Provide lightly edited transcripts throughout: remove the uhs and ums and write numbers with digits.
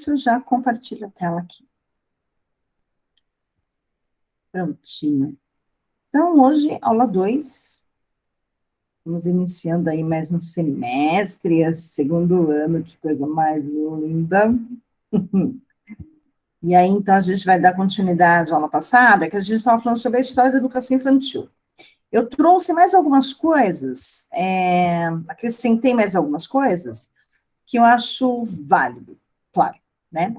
isso, eu já compartilho a tela aqui. Prontinho. Então, hoje, aula 2. Estamos iniciando aí mais um semestre, segundo ano, que coisa mais linda. E aí, então, a gente vai dar continuidade à aula passada, que a gente estava falando sobre a história da educação infantil. Eu trouxe mais algumas coisas, acrescentei mais algumas coisas, que eu acho válido, claro, né?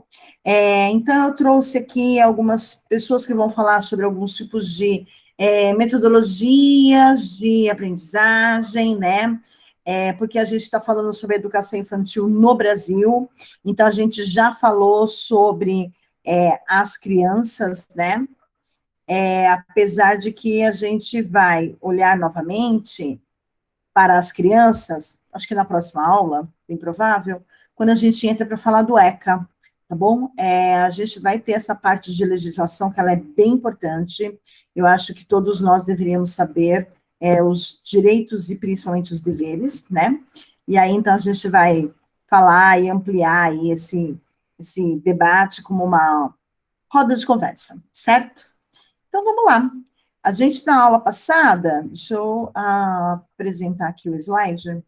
Então, eu trouxe aqui algumas pessoas que vão falar sobre alguns tipos de metodologias de aprendizagem, né? Porque a gente está falando sobre educação infantil no Brasil, então a gente já falou sobre as crianças, né? Apesar de que a gente vai olhar novamente para as crianças, acho que na próxima aula, bem provável, quando a gente entra para falar do ECA, tá bom? A gente vai ter essa parte de legislação, que ela é bem importante, eu acho que todos nós deveríamos saber os direitos e principalmente os deveres, né? E aí, então, a gente vai falar e ampliar aí esse debate como uma roda de conversa, certo? Então, vamos lá. A gente, na aula passada, deixa eu apresentar aqui o slide.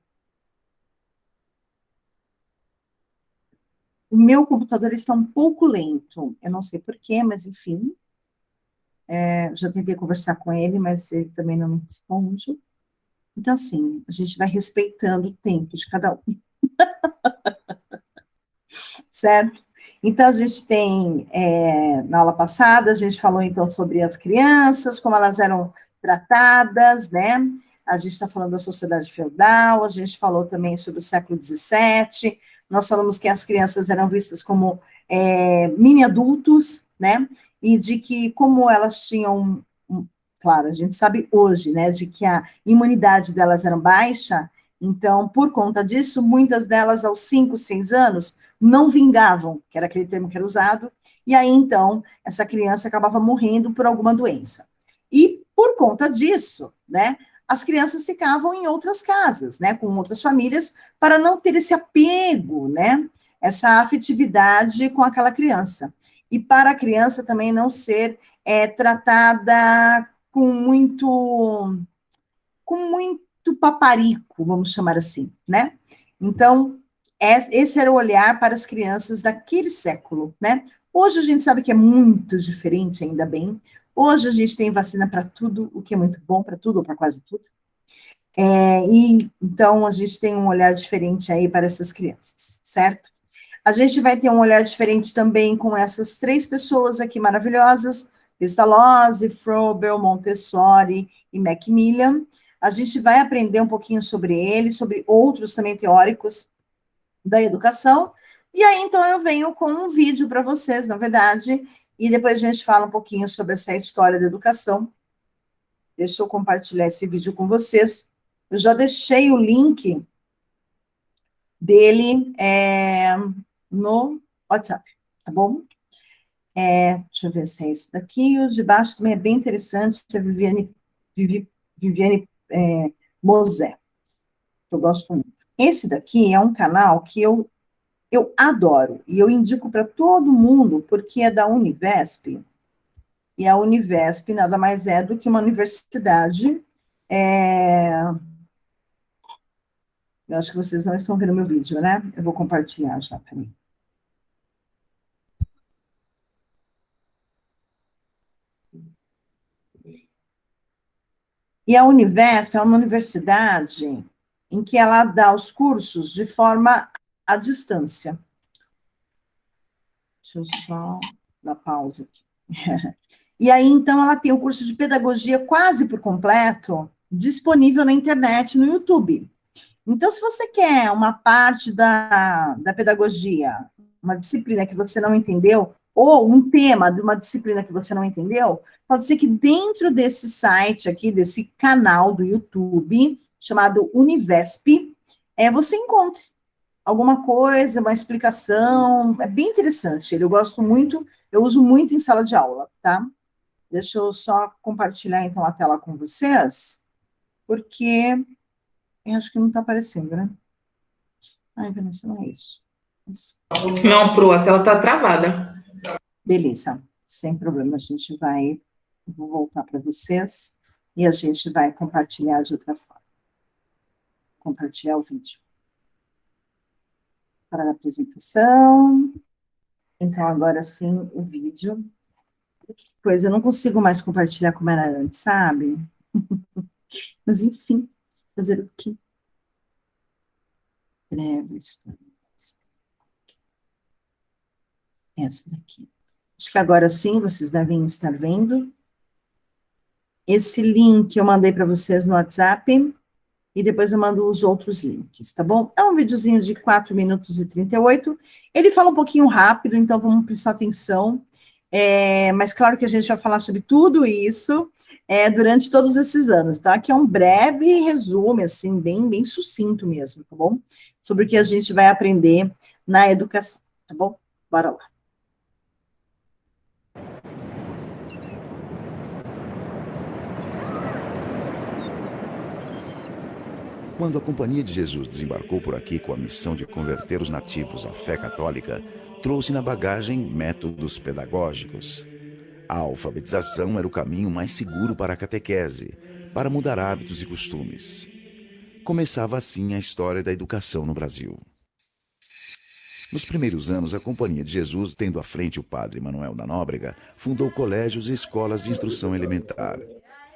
O meu computador está um pouco lento. Eu não sei porquê, mas enfim. Já tentei conversar com ele, mas ele também não me responde. Então, assim, a gente vai respeitando o tempo de cada um, certo? Então, a gente tem, na aula passada, a gente falou, então, sobre as crianças, como elas eram tratadas, né? A gente está falando da sociedade feudal, a gente falou também sobre o século XVII, nós falamos que as crianças eram vistas como mini-adultos, né? E de que, como elas tinham, claro, a gente sabe hoje, né, de que a imunidade delas era baixa, então, por conta disso, muitas delas, aos 5, 6 anos, não vingavam, que era aquele termo que era usado, e aí, então, essa criança acabava morrendo por alguma doença. E, por conta disso, né, as crianças ficavam em outras casas, né, com outras famílias, para não ter esse apego, né, essa afetividade com aquela criança. E para a criança também não ser tratada com muito paparico, vamos chamar assim, né? Então, esse era o olhar para as crianças daquele século, né? Hoje a gente sabe que é muito diferente, ainda bem. Hoje a gente tem vacina para tudo, o que é muito bom para tudo, ou para quase tudo. E então a gente tem um olhar diferente aí para essas crianças, certo? A gente vai ter um olhar diferente também com essas 3 pessoas aqui maravilhosas, Pestalozzi, Froebel, Montessori e Macmillan. A gente vai aprender um pouquinho sobre eles, sobre outros também teóricos da educação. E aí, então, eu venho com um vídeo para vocês, na verdade, e depois a gente fala um pouquinho sobre essa história da educação. Deixa eu compartilhar esse vídeo com vocês. Eu já deixei o link dele no WhatsApp, tá bom? Deixa eu ver se é esse daqui. O de baixo também é bem interessante, é Viviane Mosé, que eu gosto muito. Esse daqui é um canal que eu adoro, e eu indico para todo mundo, porque é da Univesp, e a Univesp nada mais é do que uma universidade. Eu acho que vocês não estão vendo meu vídeo, né? Eu vou compartilhar já para mim. E a Univesp é uma universidade em que ela dá os cursos de forma à distância. Deixa eu só dar pausa aqui. E aí, então, ela tem o curso de pedagogia quase por completo disponível na internet, no YouTube. Então, se você quer uma parte da pedagogia, uma disciplina que você não entendeu, ou um tema de uma disciplina que você não entendeu, pode ser que dentro desse site aqui, desse canal do YouTube, chamado Univesp, você encontre alguma coisa, uma explicação, é bem interessante, eu gosto muito, eu uso muito em sala de aula, tá? Deixa eu só compartilhar, então, a tela com vocês, porque eu acho que não está aparecendo, né? Ai, Vanessa, não é isso. Não, Pro, a tela tá travada. Beleza, sem problema, a gente vai, vou voltar para vocês e a gente vai compartilhar de outra forma. Compartilhar o vídeo. Para a apresentação. Então, agora sim, o vídeo. Pois eu não consigo mais compartilhar como era antes, sabe? Mas, enfim, fazer o quê? Breve história. Essa daqui. Acho que agora sim vocês devem estar vendo. Esse link eu mandei para vocês no WhatsApp e depois eu mando os outros links, tá bom? É um videozinho de 4 minutos e 38. Ele fala um pouquinho rápido, então vamos prestar atenção. Mas claro que a gente vai falar sobre tudo isso durante todos esses anos, tá? Aqui é um breve resumo, assim, bem sucinto mesmo, tá bom? Sobre o que a gente vai aprender na educação, tá bom? Bora lá. Quando a Companhia de Jesus desembarcou por aqui com a missão de converter os nativos à fé católica, trouxe na bagagem métodos pedagógicos. A alfabetização era o caminho mais seguro para a catequese, para mudar hábitos e costumes. Começava assim a história da educação no Brasil. Nos primeiros anos, a Companhia de Jesus, tendo à frente o padre Manuel da Nóbrega, fundou colégios e escolas de instrução elementar.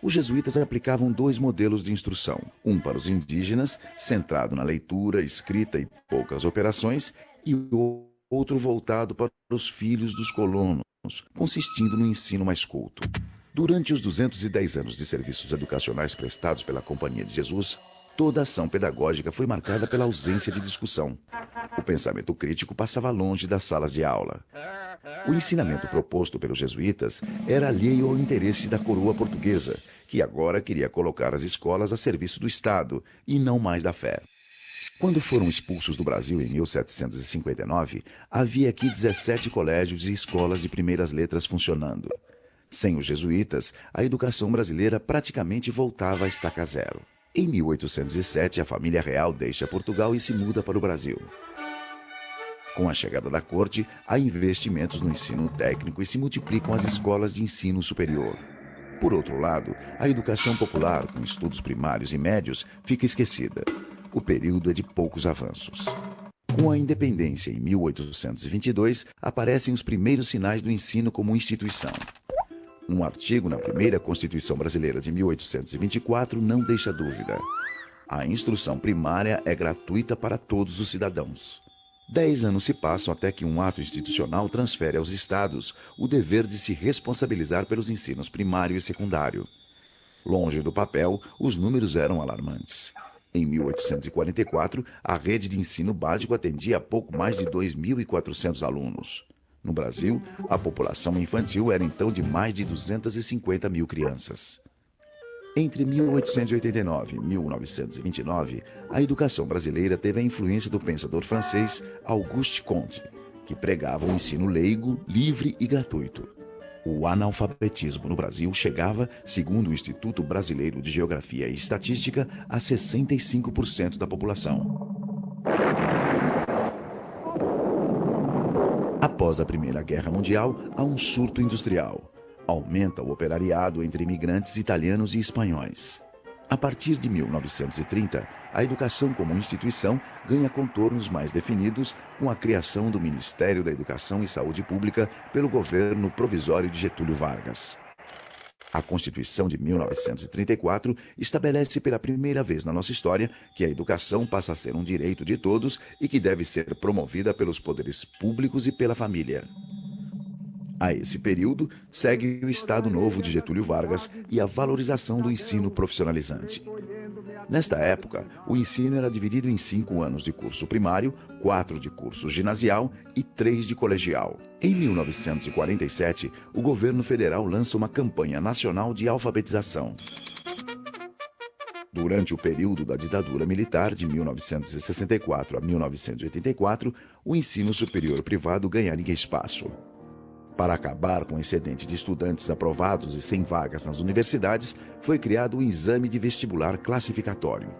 Os jesuítas aplicavam 2 modelos de instrução, um para os indígenas, centrado na leitura, escrita e poucas operações, e o outro voltado para os filhos dos colonos, consistindo no ensino mais culto. Durante os 210 anos de serviços educacionais prestados pela Companhia de Jesus, toda a ação pedagógica foi marcada pela ausência de discussão. O pensamento crítico passava longe das salas de aula. O ensinamento proposto pelos jesuítas era alheio ao interesse da coroa portuguesa, que agora queria colocar as escolas a serviço do Estado e não mais da fé. Quando foram expulsos do Brasil em 1759, havia aqui 17 colégios e escolas de primeiras letras funcionando. Sem os jesuítas, a educação brasileira praticamente voltava a estaca zero. Em 1807, a família real deixa Portugal e se muda para o Brasil. Com a chegada da corte, há investimentos no ensino técnico e se multiplicam as escolas de ensino superior. Por outro lado, a educação popular, com estudos primários e médios, fica esquecida. O período é de poucos avanços. Com a independência em 1822, aparecem os primeiros sinais do ensino como instituição. Um artigo na primeira Constituição Brasileira de 1824 não deixa dúvida. A instrução primária é gratuita para todos os cidadãos. 10 anos se passam até que um ato institucional transfere aos estados o dever de se responsabilizar pelos ensinos primário e secundário. Longe do papel, os números eram alarmantes. Em 1844, a rede de ensino básico atendia a pouco mais de 2.400 alunos. No Brasil, a população infantil era então de mais de 250 mil crianças. Entre 1889 e 1929, a educação brasileira teve a influência do pensador francês Auguste Comte, que pregava o ensino leigo, livre e gratuito. O analfabetismo no Brasil chegava, segundo o Instituto Brasileiro de Geografia e Estatística, a 65% da população. Após a Primeira Guerra Mundial, há um surto industrial. Aumenta o operariado entre imigrantes italianos e espanhóis. A partir de 1930, a educação como instituição ganha contornos mais definidos com a criação do Ministério da Educação e Saúde Pública pelo governo provisório de Getúlio Vargas. A Constituição de 1934 estabelece pela primeira vez na nossa história que a educação passa a ser um direito de todos e que deve ser promovida pelos poderes públicos e pela família. A esse período, segue o Estado Novo de Getúlio Vargas e a valorização do ensino profissionalizante. Nesta época, o ensino era dividido em 5 anos de curso primário, 4 de curso ginasial e 3 de colegial. Em 1947, o governo federal lança uma campanha nacional de alfabetização. Durante o período da ditadura militar, de 1964 a 1984, o ensino superior privado ganharia espaço. Para acabar com o excedente de estudantes aprovados e sem vagas nas universidades, foi criado o exame de vestibular classificatório.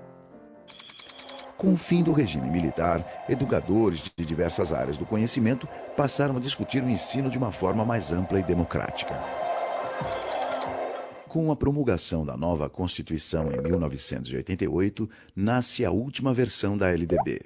Com o fim do regime militar, educadores de diversas áreas do conhecimento passaram a discutir o ensino de uma forma mais ampla e democrática. Com a promulgação da nova Constituição em 1988, nasce a última versão da LDB.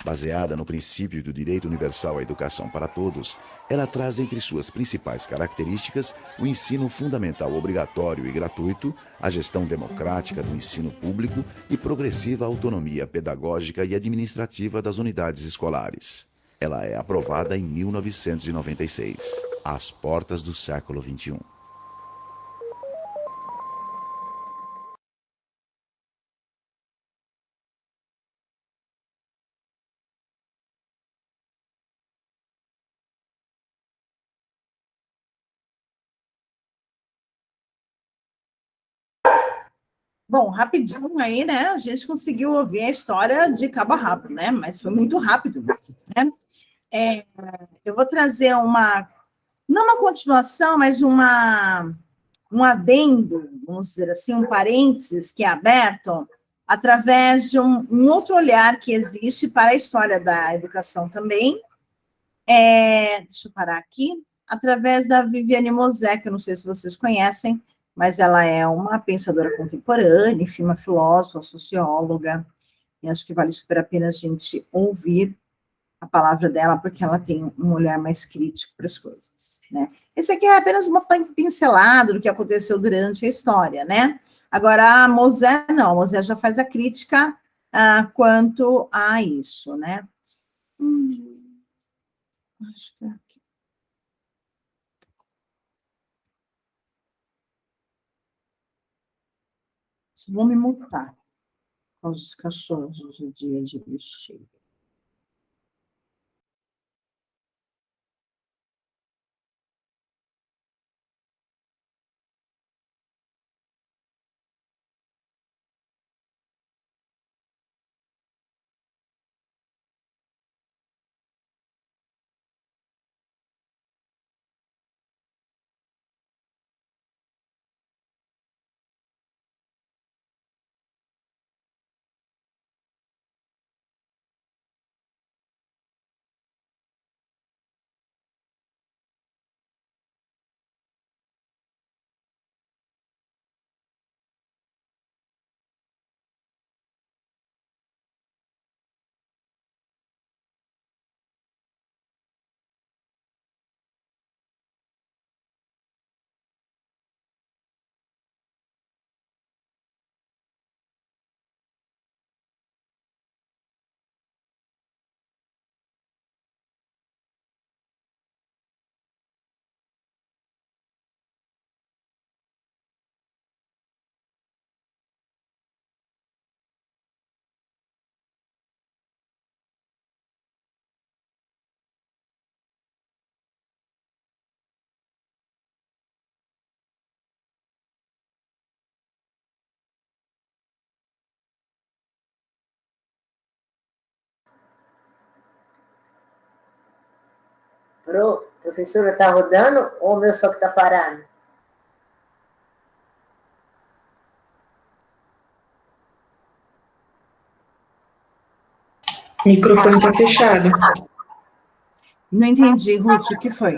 Baseada no princípio do direito universal à educação para todos, ela traz entre suas principais características o ensino fundamental obrigatório e gratuito, a gestão democrática do ensino público e progressiva autonomia pedagógica e administrativa das unidades escolares. Ela é aprovada em 1996, às portas do século XXI. Bom, rapidinho aí, né? A gente conseguiu ouvir a história de cabo a rabo, né? Mas foi muito rápido, né? Eu vou trazer não uma continuação, mas um adendo, vamos dizer assim, um parênteses que é aberto através de um outro olhar que existe para a história da educação também. Deixa eu parar aqui. Através da Viviane Mosé, que eu não sei se vocês conhecem, mas ela é uma pensadora contemporânea, enfim, uma filósofa, socióloga, e acho que vale super a pena a gente ouvir a palavra dela, porque ela tem um olhar mais crítico para as coisas, né? Esse aqui é apenas uma pincelada do que aconteceu durante a história, né? Agora, a Mosé, não, a Mosé já faz a crítica quanto a isso, né? Acho que é aqui. Vou me mutar com os cachorros do dia de lixeira. Professora, está rodando ou o meu só que está parado? O microfone está fechado. Não entendi, Ruth, o que foi?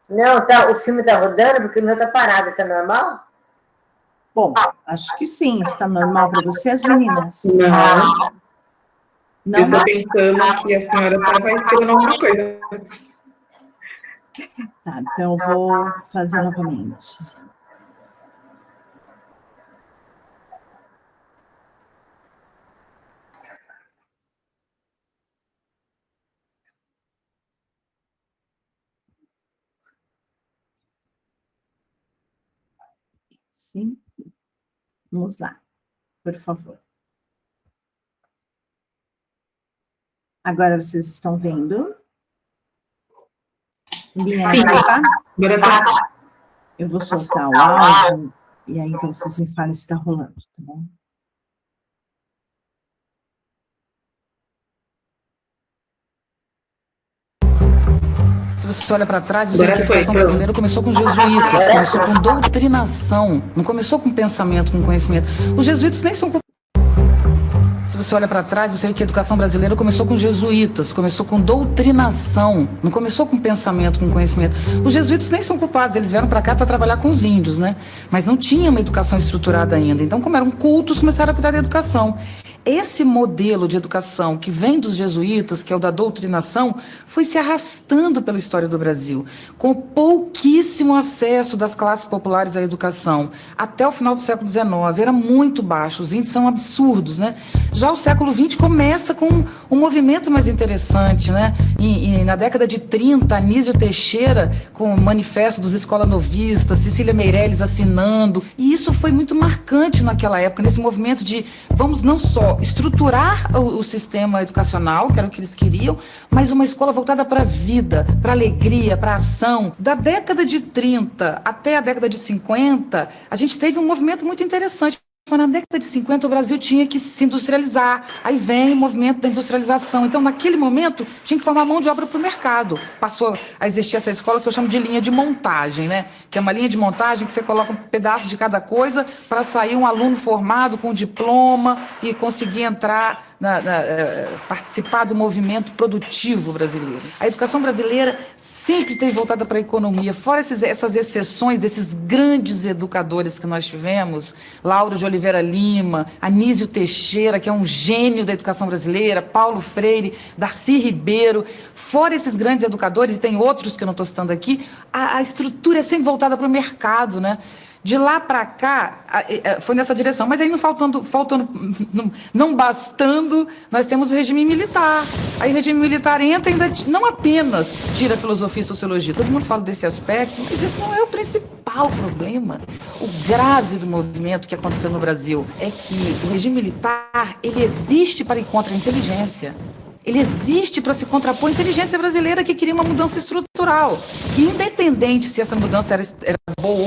Não, o filme está rodando porque o meu está parado, está normal? Bom, acho que sim. Está normal para vocês, meninas? Não. Não, eu estou pensando que a senhora estava esperando alguma coisa. Tá, então eu vou fazer novamente. Sim. Vamos lá, por favor. Agora vocês estão vendo? Agora tá. Eu vou soltar o áudio e aí então vocês me falem se está rolando, tá bom? Se você olha para trás, dizer que a educação brasileira começou com jesuítas, começou com doutrinação, não começou com pensamento, com conhecimento. Os jesuítas nem são... Se você olha para trás, você vê que a educação brasileira começou com jesuítas, começou com doutrinação, não começou com pensamento, com conhecimento. Os jesuítas nem são culpados, eles vieram para cá para trabalhar com os índios, né? Mas não tinha uma educação estruturada ainda. Então, como eram cultos, começaram a cuidar da educação. Esse modelo de educação que vem dos jesuítas, que é o da doutrinação, foi se arrastando pela história do Brasil, com pouquíssimo acesso das classes populares à educação. Até o final do século XIX, era muito baixo, os índices são absurdos, né? Já o século XX começa com um movimento mais interessante, né? E na década de 30, Anísio Teixeira, com o Manifesto dos Escolanovistas, Cecília Meirelles assinando, e isso foi muito marcante naquela época, nesse movimento de vamos não só estruturar o sistema educacional, que era o que eles queriam, mas uma escola voltada para a vida, para a alegria, para a ação. Da década de 30 até a década de 50, a gente teve um movimento muito interessante. Na década de 50, o Brasil tinha que se industrializar. Aí vem o movimento da industrialização. Então, naquele momento, tinha que formar mão de obra para o mercado. Passou a existir essa escola que eu chamo de linha de montagem, né? Que é uma linha de montagem que você coloca um pedaço de cada coisa para sair um aluno formado com diploma e conseguir entrar participar do movimento produtivo brasileiro. A educação brasileira sempre esteve voltada para a economia, fora essas exceções desses grandes educadores que nós tivemos, Lauro de Oliveira Lima, Anísio Teixeira, que é um gênio da educação brasileira, Paulo Freire, Darcy Ribeiro, fora esses grandes educadores, e tem outros que eu não estou citando aqui, a estrutura é sempre voltada para o mercado, né? De lá para cá, foi nessa direção. Mas aí, não bastando, nós temos o regime militar. Aí o regime militar entra e ainda não apenas tira a filosofia e sociologia. Todo mundo fala desse aspecto, mas esse não é o principal problema. O grave do movimento que aconteceu no Brasil é que o regime militar, ele existe para ir contra a inteligência. Ele existe para se contrapor à inteligência brasileira que queria uma mudança estrutural. Que independente se essa mudança era boa ou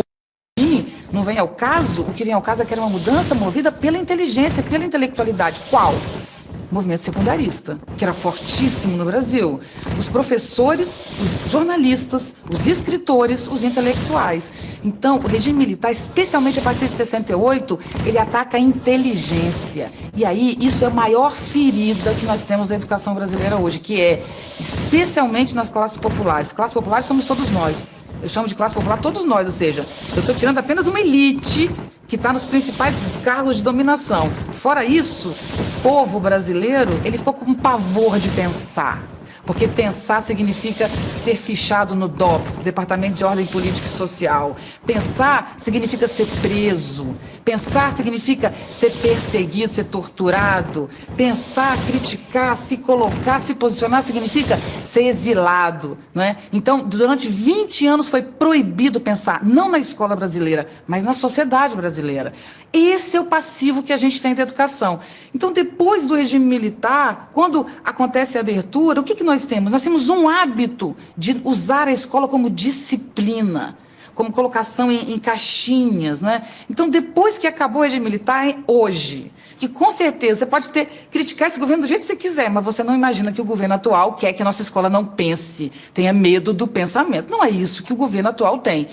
não vem ao caso, o que vem ao caso é que era uma mudança movida pela inteligência, pela intelectualidade. Qual? O movimento secundarista, que era fortíssimo no Brasil. Os professores, os jornalistas, os escritores, os intelectuais. Então, o regime militar, especialmente a partir de 68, ele ataca a inteligência. E aí, isso é a maior ferida que nós temos na educação brasileira hoje, que é, especialmente nas classes populares. Classes populares somos todos nós. Eu chamo de classe popular todos nós, ou seja, eu estou tirando apenas uma elite que está nos principais cargos de dominação. Fora isso, o povo brasileiro, ele ficou com pavor de pensar. Porque pensar significa ser fichado no DOPS, Departamento de Ordem Política e Social. Pensar significa ser preso. Pensar significa ser perseguido, ser torturado. Pensar, criticar, se colocar, se posicionar significa ser exilado, não é? Então, durante 20 anos foi proibido pensar, não na escola brasileira, mas na sociedade brasileira. Esse é o passivo que a gente tem da educação. Então, depois do regime militar, quando acontece a abertura, o que nós temos? Nós temos um hábito de usar a escola como disciplina, como colocação em caixinhas, né? Então, depois que acabou o regime militar, é hoje, que com certeza você pode criticar esse governo do jeito que você quiser, mas você não imagina que o governo atual quer que a nossa escola não pense, tenha medo do pensamento. Não é isso que o governo atual tem.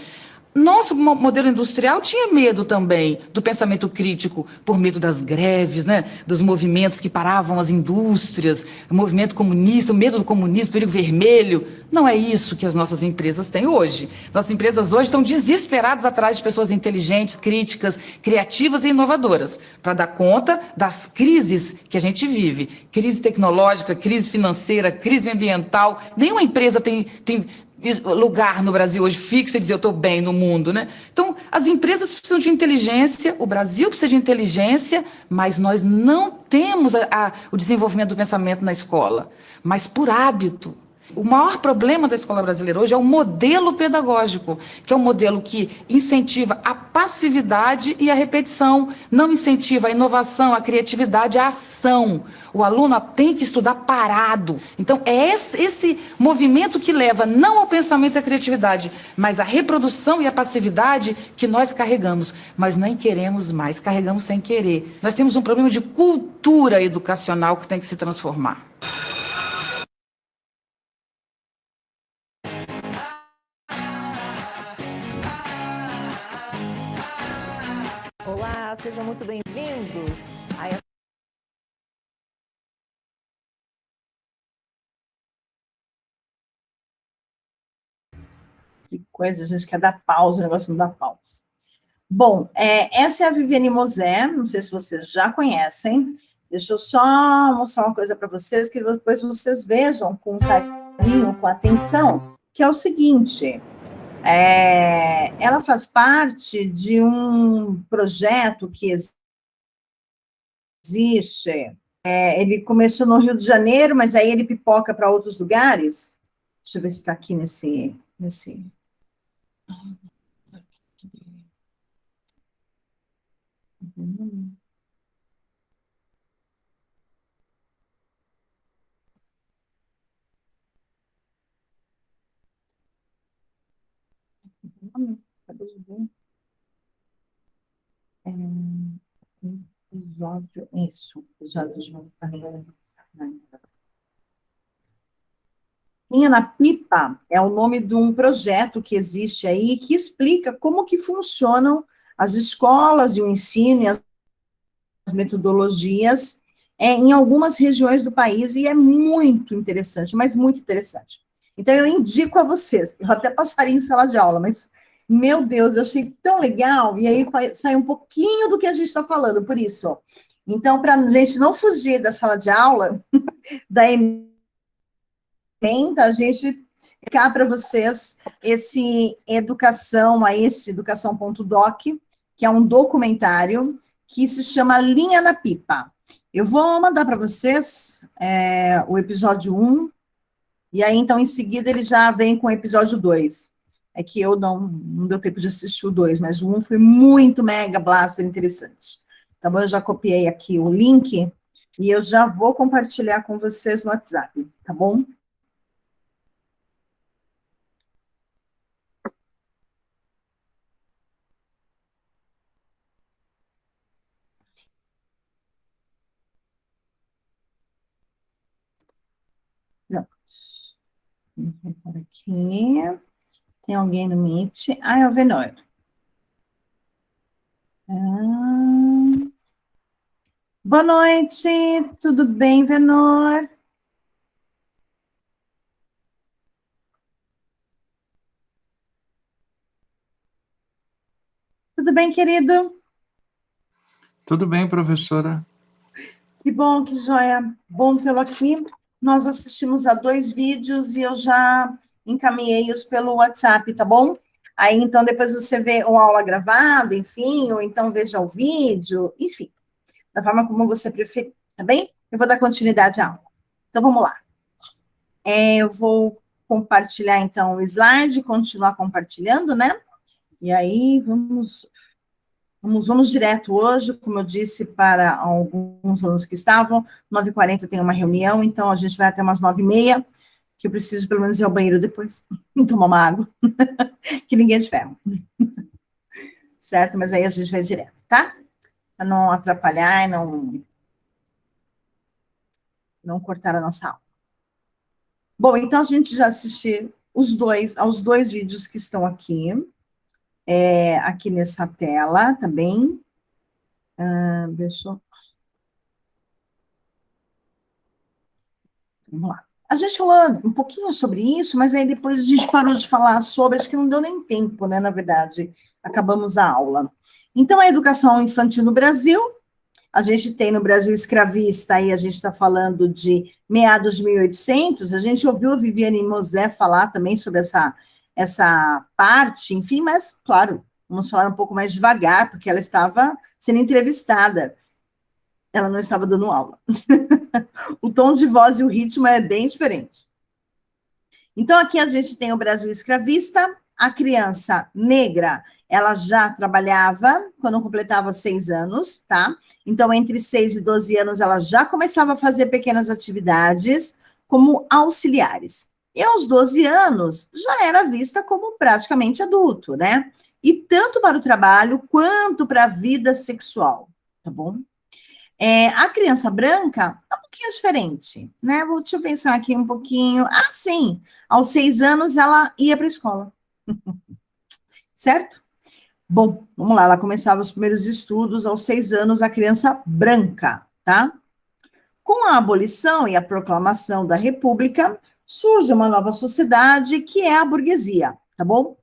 Nosso modelo industrial tinha medo também do pensamento crítico, por medo das greves, né? Dos movimentos que paravam as indústrias, o movimento comunista, o medo do comunismo, o perigo vermelho. Não é isso que as nossas empresas têm hoje. Nossas empresas hoje estão desesperadas atrás de pessoas inteligentes, críticas, criativas e inovadoras, para dar conta das crises que a gente vive. Crise tecnológica, crise financeira, crise ambiental. Nenhuma empresa tem lugar no Brasil hoje fixo e dizer eu estou bem no mundo, né? Então, as empresas precisam de inteligência, o Brasil precisa de inteligência, mas nós não temos o desenvolvimento do pensamento na escola, mas por hábito. O maior problema da escola brasileira hoje é o modelo pedagógico, que é um modelo que incentiva a passividade e a repetição, não incentiva a inovação, a criatividade, a ação. O aluno tem que estudar parado. Então, é esse movimento que leva não ao pensamento e à criatividade, mas à reprodução e à passividade que nós carregamos. Mas nem queremos mais, carregamos sem querer. Nós temos um problema de cultura educacional que tem que se transformar. Olá, sejam muito bem-vindos a essa Que coisa, a gente quer dar pausa, o negócio não dá pausa. Bom, essa é a Viviane Mosé, não sei se vocês já conhecem. Deixa eu só mostrar uma coisa para vocês, que depois vocês vejam com carinho, com atenção, que é o seguinte, ela faz parte de um projeto que existe, ele começou no Rio de Janeiro, mas aí ele pipoca para outros lugares. Deixa eu ver se está aqui nesse... Cadê eu ver? Episódio, isso, episódio de carreira. Linha na Pipa é o nome de um projeto que existe aí, que explica como que funcionam as escolas e o ensino e as metodologias em algumas regiões do país, e é muito interessante, mas muito interessante. Então, eu indico a vocês, eu até passaria em sala de aula, mas, meu Deus, eu achei tão legal, e aí sai um pouquinho do que a gente está falando, por isso. Então, para a gente não fugir da sala de aula, da ementa, a gente cá para vocês esse educação.doc, que é um documentário que se chama Linha na Pipa. Eu vou mandar para vocês o episódio 1, e aí, então, em seguida, ele já vem com o episódio 2. É que eu não deu tempo de assistir o 2, mas o 1 foi muito mega blaster interessante. Então, eu já copiei aqui o link, e eu já vou compartilhar com vocês no WhatsApp, tá bom? Pronto. Vou por aqui. Tem alguém no Meet? É o Venor. Boa noite, tudo bem, Venor? Tudo bem, querido? Tudo bem, professora. Que bom, que joia. Bom tê-lo aqui. Nós assistimos a 2 vídeos e eu já encaminhei-os pelo WhatsApp, tá bom? Aí, então, depois você vê uma aula gravada, enfim, ou então veja o vídeo, enfim, da forma como você preferir, tá bem? Eu vou dar continuidade à aula. Então, vamos lá. Eu vou compartilhar, então, o slide, continuar compartilhando, né? E aí, vamos direto hoje, como eu disse para alguns alunos que estavam, 9h40 tem uma reunião, então a gente vai até umas 9h30, que eu preciso pelo menos ir ao banheiro depois, tomar uma água, que ninguém é de ferro. Certo? Mas aí a gente vai direto, tá? Para não atrapalhar e não cortar a nossa aula. Bom, então a gente já assistiu aos dois vídeos que estão aqui, aqui nessa tela também. Deixa eu... Vamos lá. A gente falou um pouquinho sobre isso, mas aí depois a gente parou de falar sobre, acho que não deu nem tempo, né, na verdade, acabamos a aula. Então, a educação infantil no Brasil, a gente tem no Brasil escravista, aí a gente está falando de meados de 1800, a gente ouviu a Viviane Mosé falar também sobre essa parte, enfim, mas, claro, vamos falar um pouco mais devagar, porque ela estava sendo entrevistada, ela não estava dando aula. O tom de voz e o ritmo é bem diferente. Então, aqui a gente tem o Brasil escravista, a criança negra, ela já trabalhava quando completava 6 anos, tá? Então, entre 6 e 12 anos, ela já começava a fazer pequenas atividades como auxiliares. E aos 12 anos, já era vista como praticamente adulto, né? E tanto para o trabalho quanto para a vida sexual, tá bom? A criança branca é um pouquinho diferente, né? Deixa eu pensar aqui um pouquinho. Sim, aos 6 anos ela ia para a escola. Certo? Bom, vamos lá, ela começava os primeiros estudos aos 6 anos, a criança branca, tá? Com a abolição e a proclamação da República, surge uma nova sociedade que é a burguesia, tá bom?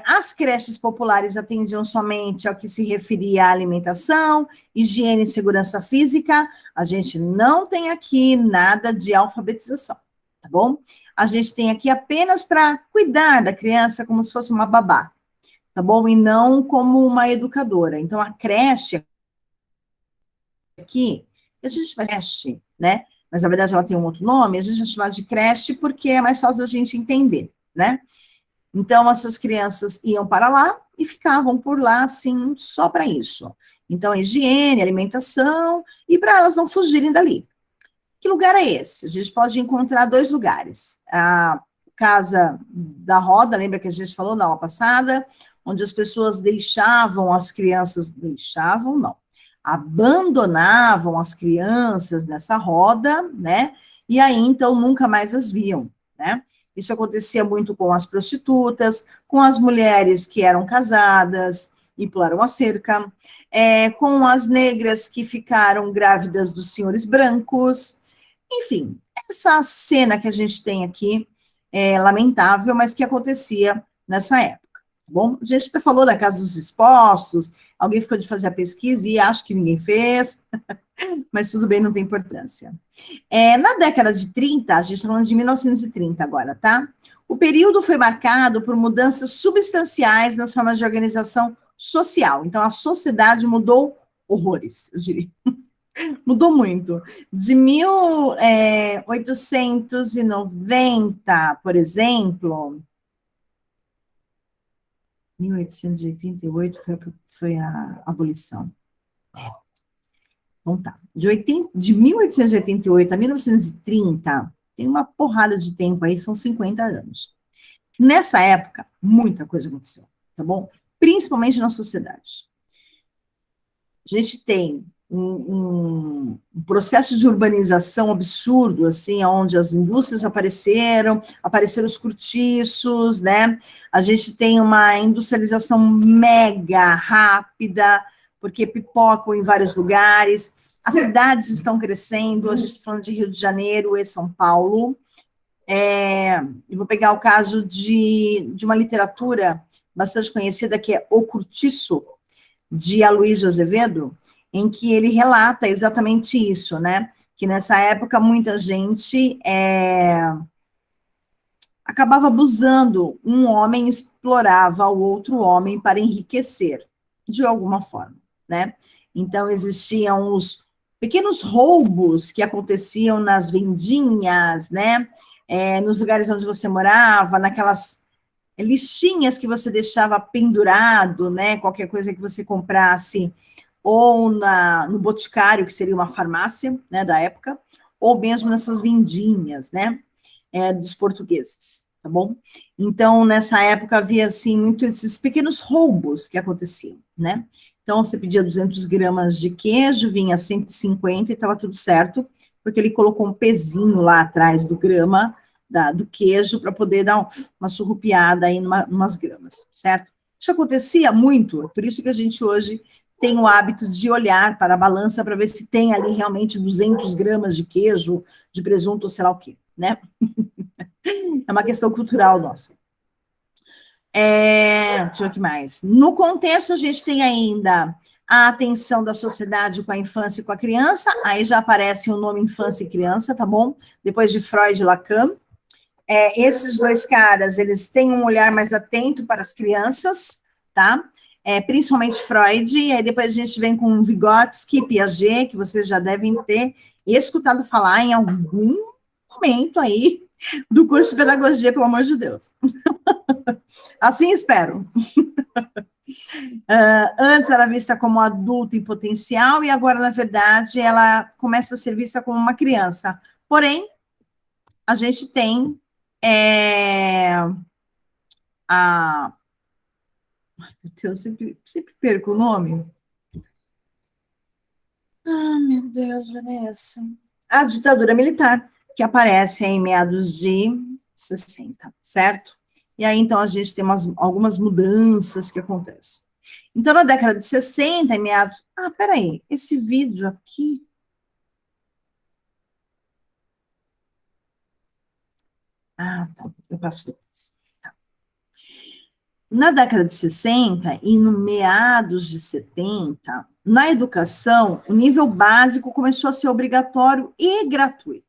As creches populares atendiam somente ao que se referia à alimentação, higiene e segurança física. A gente não tem aqui nada de alfabetização, tá bom? A gente tem aqui apenas para cuidar da criança como se fosse uma babá, tá bom? E não como uma educadora. Então, a creche aqui, a gente faz creche, né? Mas, na verdade, ela tem um outro nome, a gente vai chamar de creche porque é mais fácil da gente entender, né? Então, essas crianças iam para lá e ficavam por lá, assim, só para isso. Então, higiene, alimentação, e para elas não fugirem dali. Que lugar é esse? A gente pode encontrar 2 lugares. A Casa da Roda, lembra que a gente falou na aula passada, onde as pessoas deixavam as crianças, deixavam, não, abandonavam as crianças nessa roda, né? E aí, então, nunca mais as viam, né? Isso acontecia muito com as prostitutas, com as mulheres que eram casadas e pularam a cerca, com as negras que ficaram grávidas dos senhores brancos. Enfim, essa cena que a gente tem aqui é lamentável, mas que acontecia nessa época. Tá bom? A gente até falou da Casa dos Expostos, alguém ficou de fazer a pesquisa e acho que ninguém fez, mas tudo bem, não tem importância. Na década de 30, a gente está falando de 1930 agora, tá? O período foi marcado por mudanças substanciais nas formas de organização social. Então, a sociedade mudou horrores, eu diria. Mudou muito. De 1890, por exemplo, 1888 foi a abolição. Então tá. De 1888 a 1930, tem uma porrada de tempo aí, são 50 anos. Nessa época, muita coisa aconteceu, tá bom? Principalmente na sociedade. A gente tem um processo de urbanização absurdo, assim, onde as indústrias apareceram os cortiços, né? A gente tem uma industrialização mega rápida, porque pipocam em vários lugares, as cidades estão crescendo, a gente está falando de Rio de Janeiro e São Paulo. Eu vou pegar o caso de uma literatura bastante conhecida, que é O Cortiço, de Aloysio Azevedo, em que ele relata exatamente isso, né? Que nessa época muita gente acabava abusando, um homem explorava o outro homem para enriquecer, de alguma forma, né? Então existiam os pequenos roubos que aconteciam nas vendinhas, né? Nos lugares onde você morava, naquelas listinhas que você deixava pendurado, né? Qualquer coisa que você comprasse, ou no Boticário, que seria uma farmácia, né, da época, ou mesmo nessas vendinhas, né, dos portugueses, tá bom? Então, nessa época, havia, assim, muitos esses pequenos roubos que aconteciam, né? Então, você pedia 200 gramas de queijo, vinha 150 e estava tudo certo, porque ele colocou um pezinho lá atrás do grama, do queijo, para poder dar uma surrupiada aí umas gramas, certo? Isso acontecia muito, por isso que a gente hoje tem o hábito de olhar para a balança para ver se tem ali realmente 200 gramas de queijo, de presunto, sei lá o quê, né? É uma questão cultural nossa. Deixa eu ver o que mais. No contexto, a gente tem ainda a atenção da sociedade com a infância e com a criança, aí já aparece o nome infância e criança, tá bom? Depois de Freud e Lacan. Esses 2 caras, eles têm um olhar mais atento para as crianças, tá? Principalmente Freud, e aí depois a gente vem com Vygotsky e Piaget, que vocês já devem ter escutado falar em algum momento aí do curso de pedagogia, pelo amor de Deus. Assim espero. Antes era vista como adulta em potencial, e agora, na verdade, ela começa a ser vista como uma criança. Porém, a gente tem a... Eu sempre perco o nome. Ah, meu Deus, Vanessa. A ditadura militar, que aparece em meados de 60, certo? E aí, então, a gente tem algumas mudanças que acontecem. Então, na década de 60, em meados... peraí, esse vídeo aqui... tá, eu passo depois. Tá. Na década de 60 e no meados de 70, na educação, o nível básico começou a ser obrigatório e gratuito.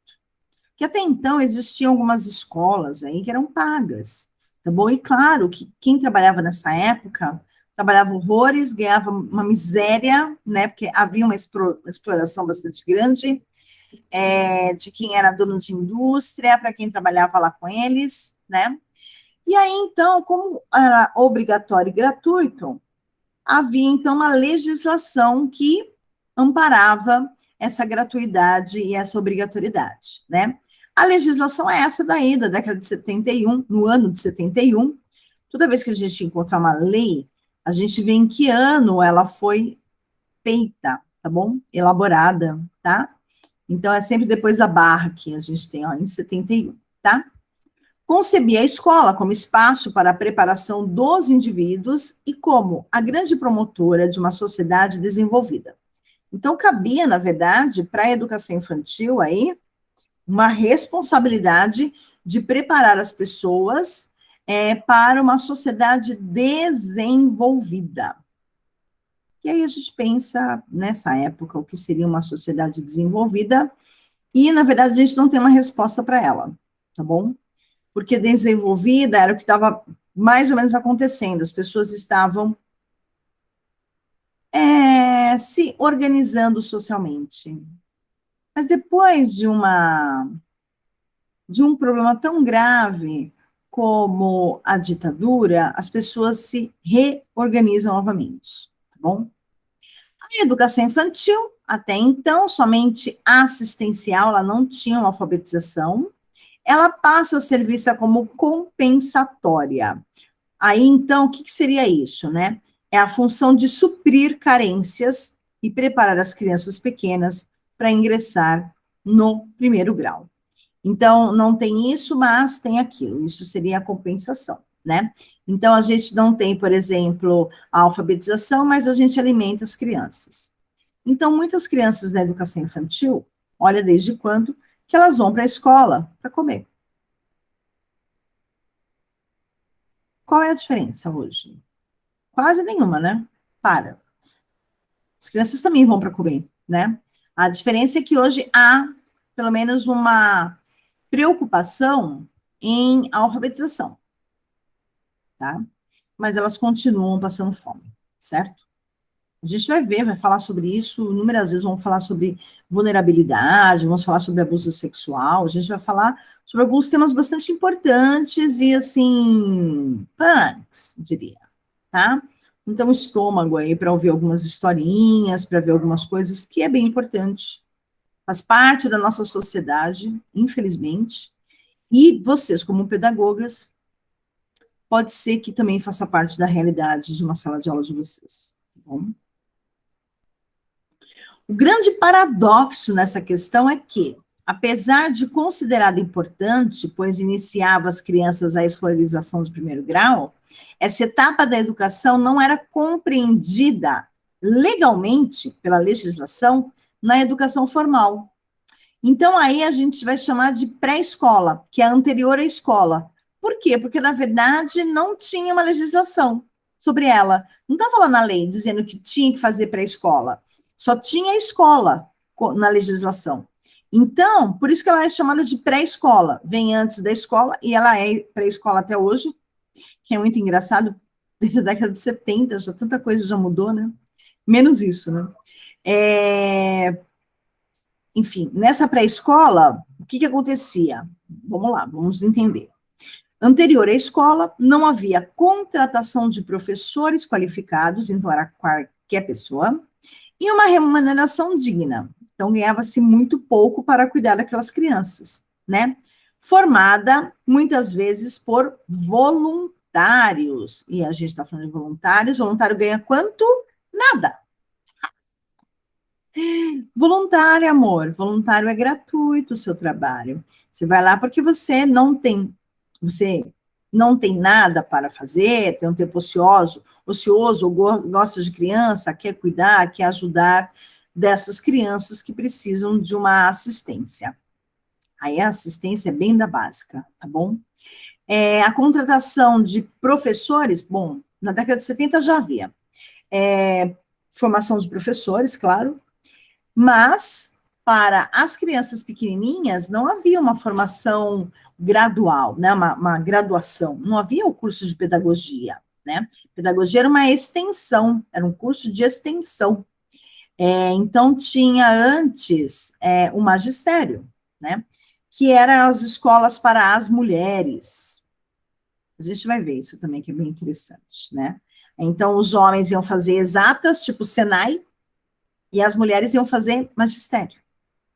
Que até então existiam algumas escolas aí que eram pagas, tá bom? E claro que quem trabalhava nessa época trabalhava horrores, ganhava uma miséria, né? Porque havia uma exploração bastante grande de quem era dono de indústria, para quem trabalhava lá com eles, né? E aí, então, como era obrigatório e gratuito, havia, então, uma legislação que amparava essa gratuidade e essa obrigatoriedade, né? A legislação é essa daí, da década de 71, no ano de 71. Toda vez que a gente encontra uma lei, a gente vê em que ano ela foi feita, tá bom? Elaborada, tá? Então, é sempre depois da barra que a gente tem, ó, em 71, tá? Concebia a escola como espaço para a preparação dos indivíduos e como a grande promotora de uma sociedade desenvolvida. Então, cabia, na verdade, para a educação infantil aí, uma responsabilidade de preparar as pessoas para uma sociedade desenvolvida. E aí a gente pensa, nessa época, o que seria uma sociedade desenvolvida, e, na verdade, a gente não tem uma resposta para ela, tá bom? Porque desenvolvida era o que estava mais ou menos acontecendo, as pessoas estavam se organizando socialmente. Mas depois de um problema tão grave como a ditadura, as pessoas se reorganizam novamente, tá bom? A educação infantil, até então, somente assistencial, ela não tinha uma alfabetização, ela passa a ser vista como compensatória. Aí, então, o que seria isso, né? É a função de suprir carências e preparar as crianças pequenas para ingressar no primeiro grau. Então, não tem isso, mas tem aquilo. Isso seria a compensação, né? Então, a gente não tem, por exemplo, a alfabetização, mas a gente alimenta as crianças. Então, muitas crianças na educação infantil, olha desde quando, que elas vão para a escola para comer. Qual é a diferença hoje? Quase nenhuma, né? As crianças também vão para comer, né? A diferença é que hoje há, pelo menos, uma preocupação em alfabetização, tá? Mas elas continuam passando fome, certo? A gente vai ver, vai falar sobre isso inúmeras vezes, vamos falar sobre vulnerabilidade, vamos falar sobre abuso sexual, a gente vai falar sobre alguns temas bastante importantes e, assim, punks, diria, tá? Então, estômago aí para ouvir algumas historinhas, para ver algumas coisas, que é bem importante. Faz parte da nossa sociedade, infelizmente, e vocês, como pedagogas, pode ser que também faça parte da realidade de uma sala de aula de vocês, tá bom? O grande paradoxo nessa questão é que, apesar de considerada importante, pois iniciava as crianças a escolarização de primeiro grau, essa etapa da educação não era compreendida legalmente pela legislação na educação formal. Então, aí a gente vai chamar de pré-escola, que é anterior à escola. Por quê? Porque, na verdade, não tinha uma legislação sobre ela. Não estava lá na lei dizendo que tinha que fazer pré-escola. Só tinha escola na legislação. Então, por isso que ela é chamada de pré-escola. Vem antes da escola, e ela é pré-escola até hoje, que é muito engraçado, desde a década de 70, já tanta coisa já mudou, né? Menos isso, né? Enfim, nessa pré-escola, o que acontecia? Vamos lá, vamos entender. Anterior à escola, não havia contratação de professores qualificados, então era qualquer pessoa, e uma remuneração digna. Então, ganhava-se muito pouco para cuidar daquelas crianças, né? Formada, muitas vezes, por voluntários. E a gente está falando de voluntários. Voluntário ganha quanto? Nada. Voluntário, amor. Voluntário é gratuito o seu trabalho. Você vai lá porque você não tem nada para fazer, tem um tempo ocioso, ou gosta de criança, quer cuidar, quer ajudar dessas crianças que precisam de uma assistência. Aí a assistência é bem da básica, tá bom? A contratação de professores, bom, na década de 70 já havia. Formação de professores, claro, mas para as crianças pequenininhas não havia uma formação gradual, né, uma graduação, não havia o curso de pedagogia, né? Pedagogia era uma extensão, era um curso de extensão. Então, tinha antes o magistério, né? Que eram as escolas para as mulheres. A gente vai ver isso também, que é bem interessante, né? Então, os homens iam fazer exatas, tipo Senai, e as mulheres iam fazer magistério,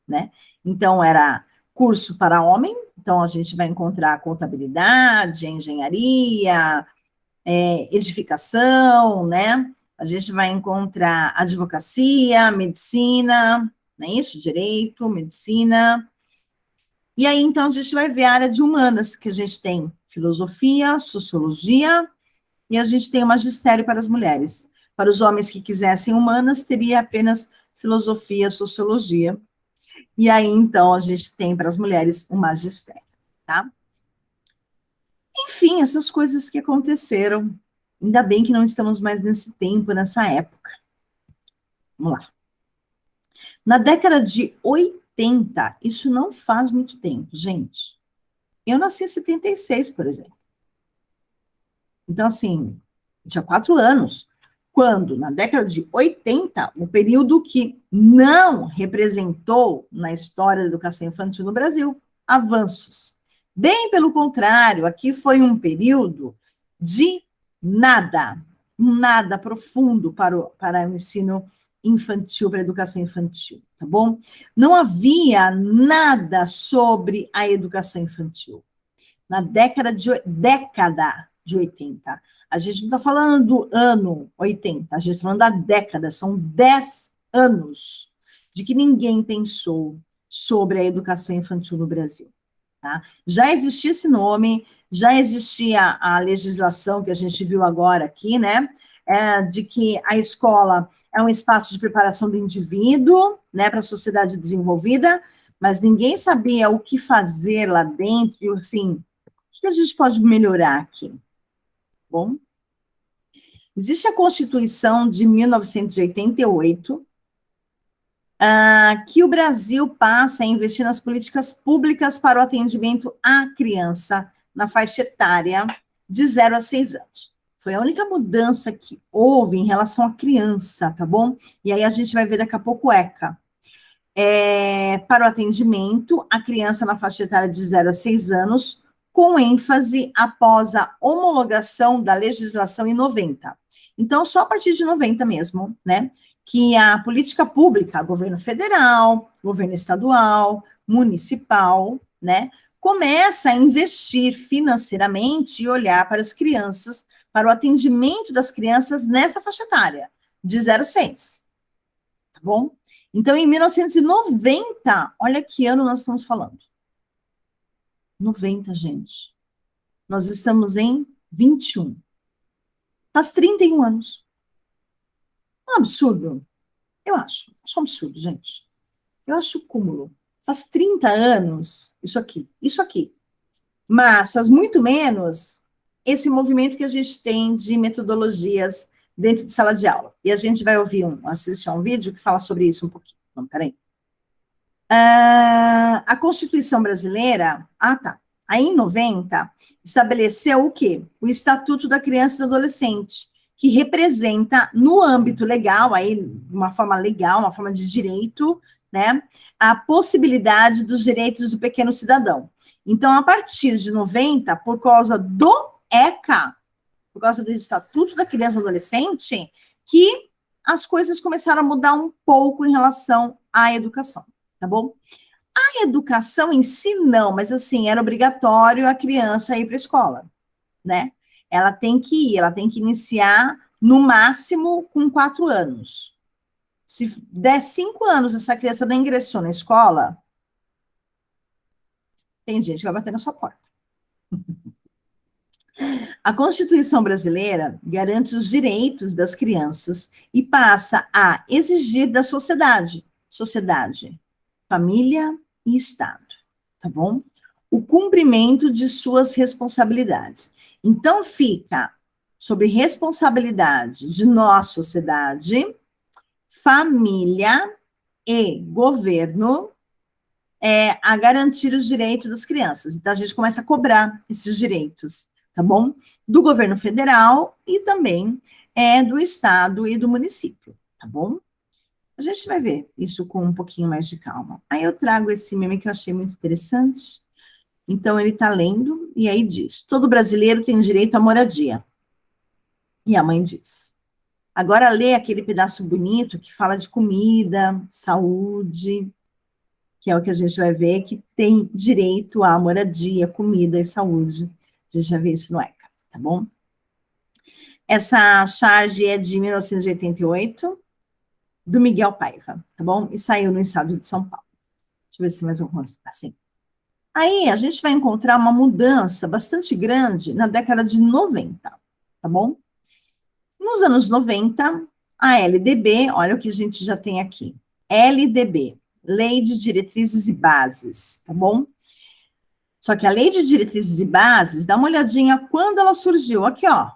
né? Então, era curso para homem, então a gente vai encontrar contabilidade, engenharia, edificação, né? A gente vai encontrar advocacia, medicina, não é isso? Direito, medicina. E aí, então, a gente vai ver a área de humanas, que a gente tem filosofia, sociologia, e a gente tem o magistério para as mulheres. Para os homens que quisessem humanas, teria apenas filosofia, sociologia. E aí, então, a gente tem para as mulheres o magistério, tá? Enfim, essas coisas que aconteceram. Ainda bem que não estamos mais nesse tempo, nessa época. Vamos lá. Na década de 80, isso não faz muito tempo, gente. Eu nasci em 76, por exemplo. Então, assim, tinha 4 anos. Quando, na década de 80, um período que não representou na história da educação infantil no Brasil avanços. Bem pelo contrário, aqui foi um período de nada profundo para o ensino infantil, para a educação infantil, tá bom? Não havia nada sobre a educação infantil. Na década de 80. A gente não está falando do ano 80, a gente está falando da década, são 10 anos de que ninguém pensou sobre a educação infantil no Brasil. Tá? Já existia esse nome, já existia a legislação que a gente viu agora aqui, né? De que a escola é um espaço de preparação do indivíduo, né, para a sociedade desenvolvida, mas ninguém sabia o que fazer lá dentro, assim, o que a gente pode melhorar aqui? Bom, existe a Constituição de 1988, que o Brasil passa a investir nas políticas públicas para o atendimento à criança na faixa etária de 0 a 6 anos. Foi a única mudança que houve em relação à criança, tá bom? E aí a gente vai ver daqui a pouco o ECA. Para o atendimento à criança na faixa etária de 0 a 6 anos, com ênfase após a homologação da legislação em 90. Então, só a partir de 90 mesmo, né? Que a política pública, governo federal, governo estadual, municipal, né? Começa a investir financeiramente e olhar para as crianças, para o atendimento das crianças nessa faixa etária, de 0 a 6. Tá bom? Então, em 1990, olha que ano nós estamos falando. 90, gente. Nós estamos em 21. Faz 31 anos. Um absurdo. Eu acho. Acho um absurdo, gente. Eu acho cúmulo. Faz 30 anos, isso aqui. Mas faz muito menos esse movimento que a gente tem de metodologias dentro de sala de aula. E a gente vai assistir a um vídeo que fala sobre isso um pouquinho. Não, peraí. A Constituição Brasileira, aí em 90, estabeleceu o quê? O Estatuto da Criança e do Adolescente, que representa, no âmbito legal, aí, uma forma legal, uma forma de direito, né, a possibilidade dos direitos do pequeno cidadão. Então, a partir de 90, por causa do ECA, por causa do Estatuto da Criança e do Adolescente, que as coisas começaram a mudar um pouco em relação à educação. Tá bom? A educação em si, não, mas assim, era obrigatório a criança ir para a escola, né? Ela tem que ir, ela tem que iniciar no máximo com 4 anos. Se der 5 anos, essa criança não ingressou na escola, tem gente que vai bater na sua porta. A Constituição brasileira garante os direitos das crianças e passa a exigir da sociedade, família e Estado, tá bom? o cumprimento de suas responsabilidades. Então, fica sobre responsabilidade de nós, sociedade, família e governo, a garantir os direitos das crianças. Então, a gente começa a cobrar esses direitos, tá bom? Do governo federal e também do estado e do município, tá bom? A gente vai ver isso com um pouquinho mais de calma. Aí eu trago esse meme que eu achei muito interessante. Então, ele está lendo e aí diz: todo brasileiro tem direito à moradia. E a mãe diz: agora lê aquele pedaço bonito que fala de comida, saúde, que é o que a gente vai ver, que tem direito à moradia, comida e saúde. A gente já vê isso no ECA, tá bom? Essa charge é de 1988, do Miguel Paiva, tá bom? E saiu no estado de São Paulo. Deixa eu ver se tem mais alguma coisa assim. Aí a gente vai encontrar uma mudança bastante grande na década de 90, tá bom? Nos anos 90, a LDB, olha o que a gente já tem aqui. LDB, Lei de Diretrizes e Bases, tá bom? Só que a Lei de Diretrizes e Bases, dá uma olhadinha quando ela surgiu. Aqui, ó.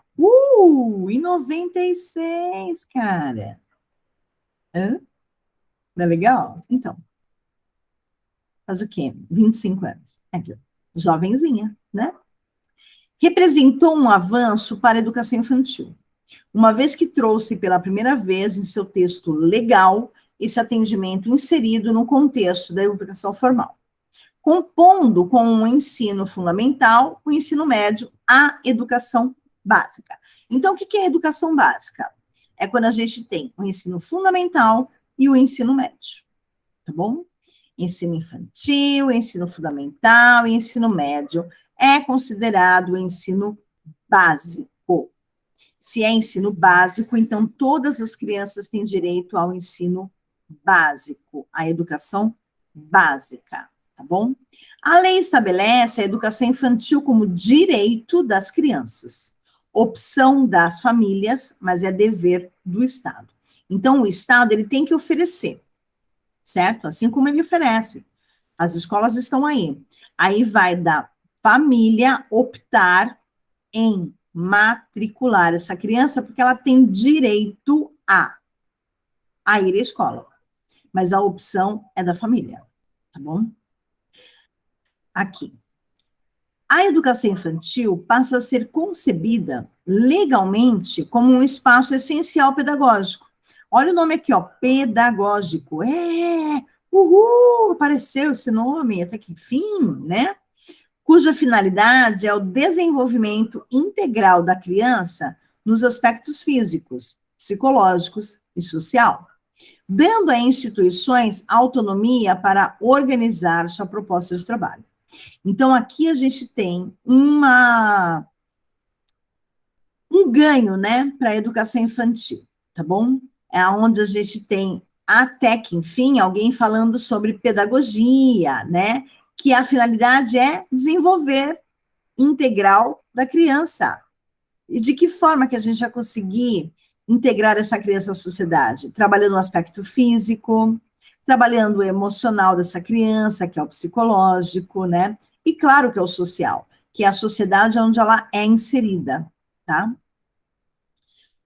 Em 96, cara. Hã? Não é legal? Então. Faz o quê? 25 anos. Aqui, jovenzinha, né? Representou um avanço para a educação infantil, uma vez que trouxe pela primeira vez em seu texto legal esse atendimento inserido no contexto da educação formal, compondo com o ensino fundamental, o ensino médio, a educação básica. Então, o que é educação básica? É quando a gente tem o ensino fundamental e o ensino médio, tá bom? Ensino infantil, ensino fundamental e ensino médio é considerado ensino básico. Se é ensino básico, então todas as crianças têm direito ao ensino básico, à educação básica, tá bom? A lei estabelece a educação infantil como direito das crianças, opção das famílias, mas é dever do Estado. Então, o Estado, ele tem que oferecer, certo? Assim como ele oferece. As escolas estão aí. Aí vai da família optar em matricular essa criança, porque ela tem direito a ir à escola. Mas a opção é da família, tá bom? Aqui. A educação infantil passa a ser concebida legalmente como um espaço essencial pedagógico. Olha o nome aqui, ó, pedagógico. Apareceu esse nome, até que enfim, né? Cuja finalidade é o desenvolvimento integral da criança nos aspectos físicos, psicológicos e social, dando a instituições autonomia para organizar sua proposta de trabalho. Então, aqui a gente tem um ganho, né, para a educação infantil, tá bom? É onde a gente tem, até que, enfim, alguém falando sobre pedagogia, né, que a finalidade é desenvolver integral da criança. E de que forma que a gente vai conseguir integrar essa criança à sociedade? Trabalhando o aspecto físico, trabalhando o emocional dessa criança, que é o psicológico, né? E claro que é o social, que é a sociedade onde ela é inserida, tá?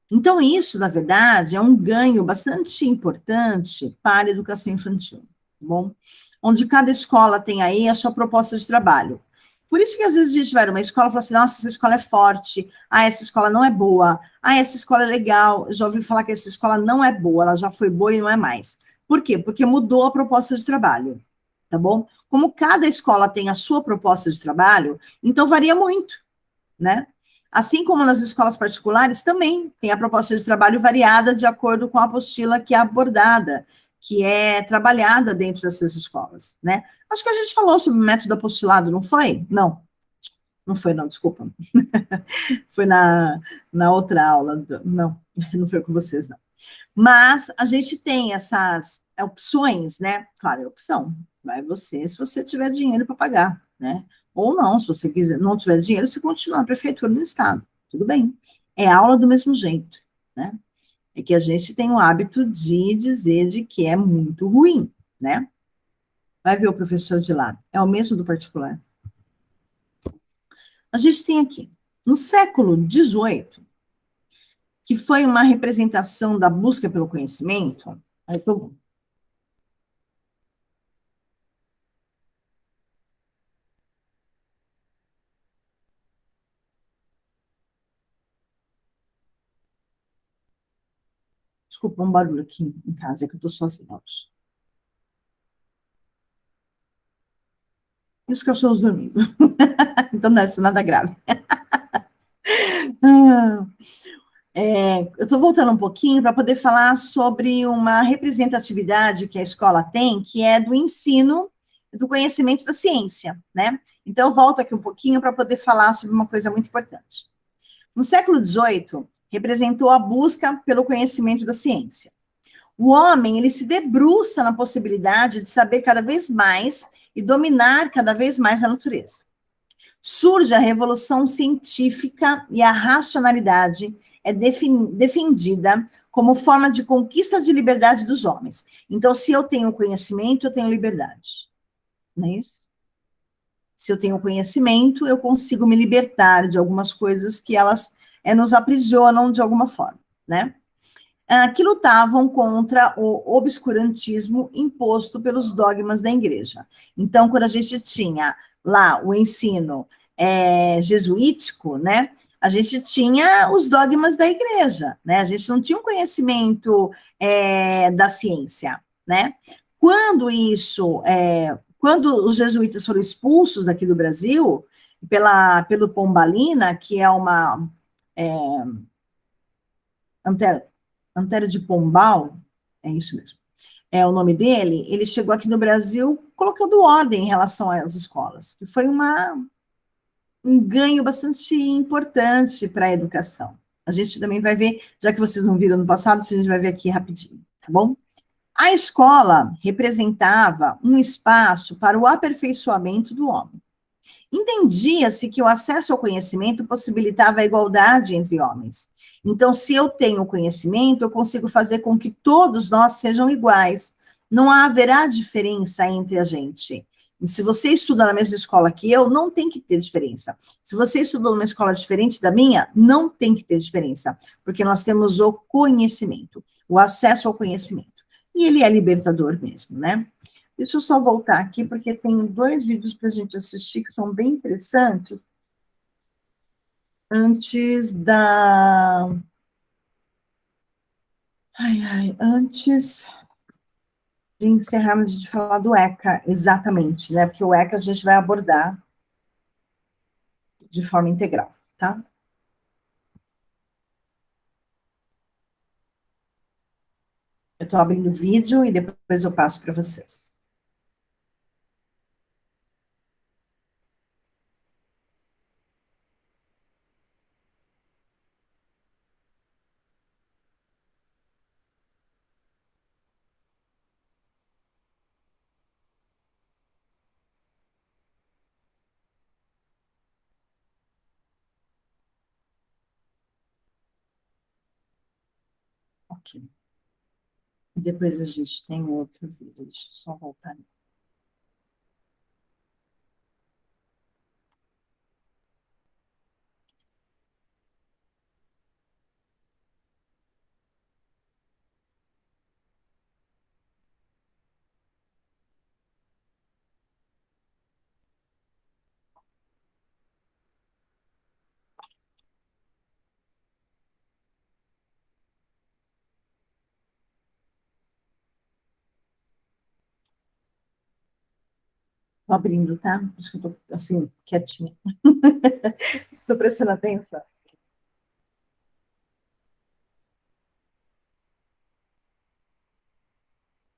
Então, isso, na verdade, é um ganho bastante importante para a educação infantil, tá bom? Onde cada escola tem aí a sua proposta de trabalho. Por isso que, às vezes, a gente vai numa escola e fala assim, nossa, essa escola é forte, essa escola não é boa, essa escola é legal, eu já ouvi falar que essa escola não é boa, ela já foi boa e não é mais. Por quê? Porque mudou a proposta de trabalho, tá bom? Como cada escola tem a sua proposta de trabalho, então varia muito, né? Assim como nas escolas particulares, também tem a proposta de trabalho variada de acordo com a apostila que é abordada, que é trabalhada dentro dessas escolas, né? Acho que a gente falou sobre o método apostilado, não foi? Não foi, não, desculpa. Foi na outra aula, não foi com vocês, não. Mas a gente tem essas opções, né? Claro, é opção. Vai você, se você tiver dinheiro para pagar, né? Ou não, se você quiser, não tiver dinheiro, você continua na prefeitura, no estado. Tudo bem. É aula do mesmo jeito, né? É que a gente tem o hábito de dizer de que é muito ruim, né? Vai ver o professor de lá. É o mesmo do particular. A gente tem aqui, no século XVIII, que foi uma representação da busca pelo conhecimento, aí eu tô... Desculpa, um barulho aqui em casa, é que eu estou sozinha hoje. E os cachorros dormindo. Então não é nada grave. Eu estou voltando um pouquinho para poder falar sobre uma representatividade que a escola tem, que é do ensino do conhecimento da ciência, né? Então, eu volto aqui um pouquinho para poder falar sobre uma coisa muito importante. No século XVIII, representou a busca pelo conhecimento da ciência. O homem, ele se debruça na possibilidade de saber cada vez mais e dominar cada vez mais a natureza. Surge a revolução científica e a racionalidade é defendida como forma de conquista de liberdade dos homens. Então, se eu tenho conhecimento, eu tenho liberdade. Não é isso? Se eu tenho conhecimento, eu consigo me libertar de algumas coisas que elas nos aprisionam de alguma forma, né? Que lutavam contra o obscurantismo imposto pelos dogmas da igreja. Então, quando a gente tinha lá o ensino jesuítico, né, a gente tinha os dogmas da igreja, né, a gente não tinha um conhecimento da ciência, né. Quando os jesuítas foram expulsos daqui do Brasil, pelo Pombalina, que é uma... Antero de Pombal, é isso mesmo, é o nome dele, ele chegou aqui no Brasil colocando ordem em relação às escolas, que foi um ganho bastante importante para a educação. A gente também vai ver, já que vocês não viram no passado, a gente vai ver aqui rapidinho, tá bom? A escola representava um espaço para o aperfeiçoamento do homem. Entendia-se que o acesso ao conhecimento possibilitava a igualdade entre homens. Então, se eu tenho conhecimento, eu consigo fazer com que todos nós sejam iguais. Não haverá diferença entre a gente. E se você estuda na mesma escola que eu, não tem que ter diferença. Se você estudou numa escola diferente da minha, não tem que ter diferença, porque nós temos o conhecimento, o acesso ao conhecimento. E ele é libertador mesmo, né? Deixa eu só voltar aqui, porque tem 2 vídeos para a gente assistir que são bem interessantes. Antes da... Antes de encerrarmos de falar do ECA, exatamente, né? Porque o ECA a gente vai abordar de forma integral, tá? Eu estou abrindo o vídeo e depois eu passo para vocês. Ok. E depois a gente tem outro vídeo. Deixa eu só voltar. Estou abrindo, tá? Acho que eu estou, assim, quietinha. Estou prestando atenção.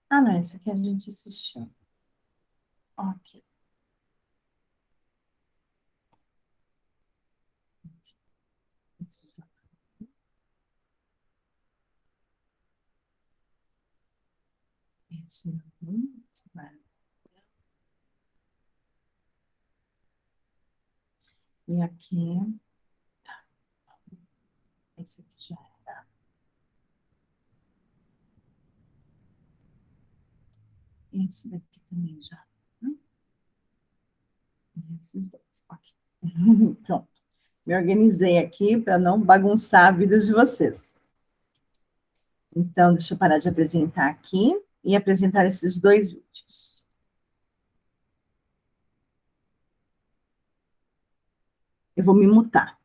Ah, não, esse aqui a gente assistiu. Ok. Esse já foi. Esse não. Esse vai. E aqui. Tá. Esse aqui já era. Esse daqui também já. E esses 2. Ok. Pronto. Me organizei aqui para não bagunçar a vida de vocês. Então, deixa eu parar de apresentar aqui e apresentar esses dois vídeos. Eu vou me mutar.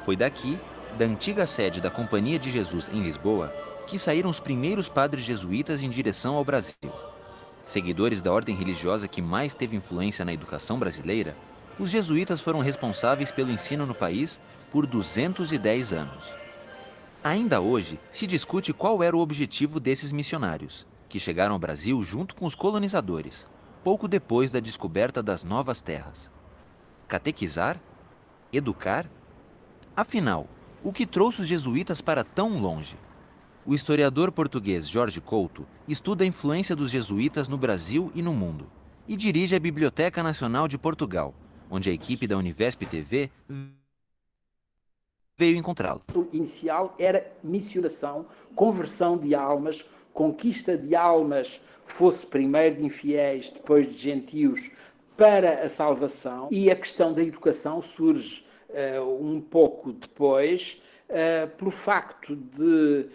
Foi daqui, da antiga sede da Companhia de Jesus em Lisboa, que saíram os primeiros padres jesuítas em direção ao Brasil. Seguidores da ordem religiosa que mais teve influência na educação brasileira, os jesuítas foram responsáveis pelo ensino no país por 210 anos. Ainda hoje, se discute qual era o objetivo desses missionários, que chegaram ao Brasil junto com os colonizadores, pouco depois da descoberta das novas terras. Catequizar? Educar? Afinal, o que trouxe os jesuítas para tão longe? O historiador português Jorge Couto estuda a influência dos jesuítas no Brasil e no mundo e dirige a Biblioteca Nacional de Portugal, onde a equipe da Univesp TV veio encontrá-lo. O inicial era missionação, conversão de almas, conquista de almas, fosse primeiro de infiéis, depois de gentios, para a salvação. E a questão da educação surge um pouco depois, pelo facto de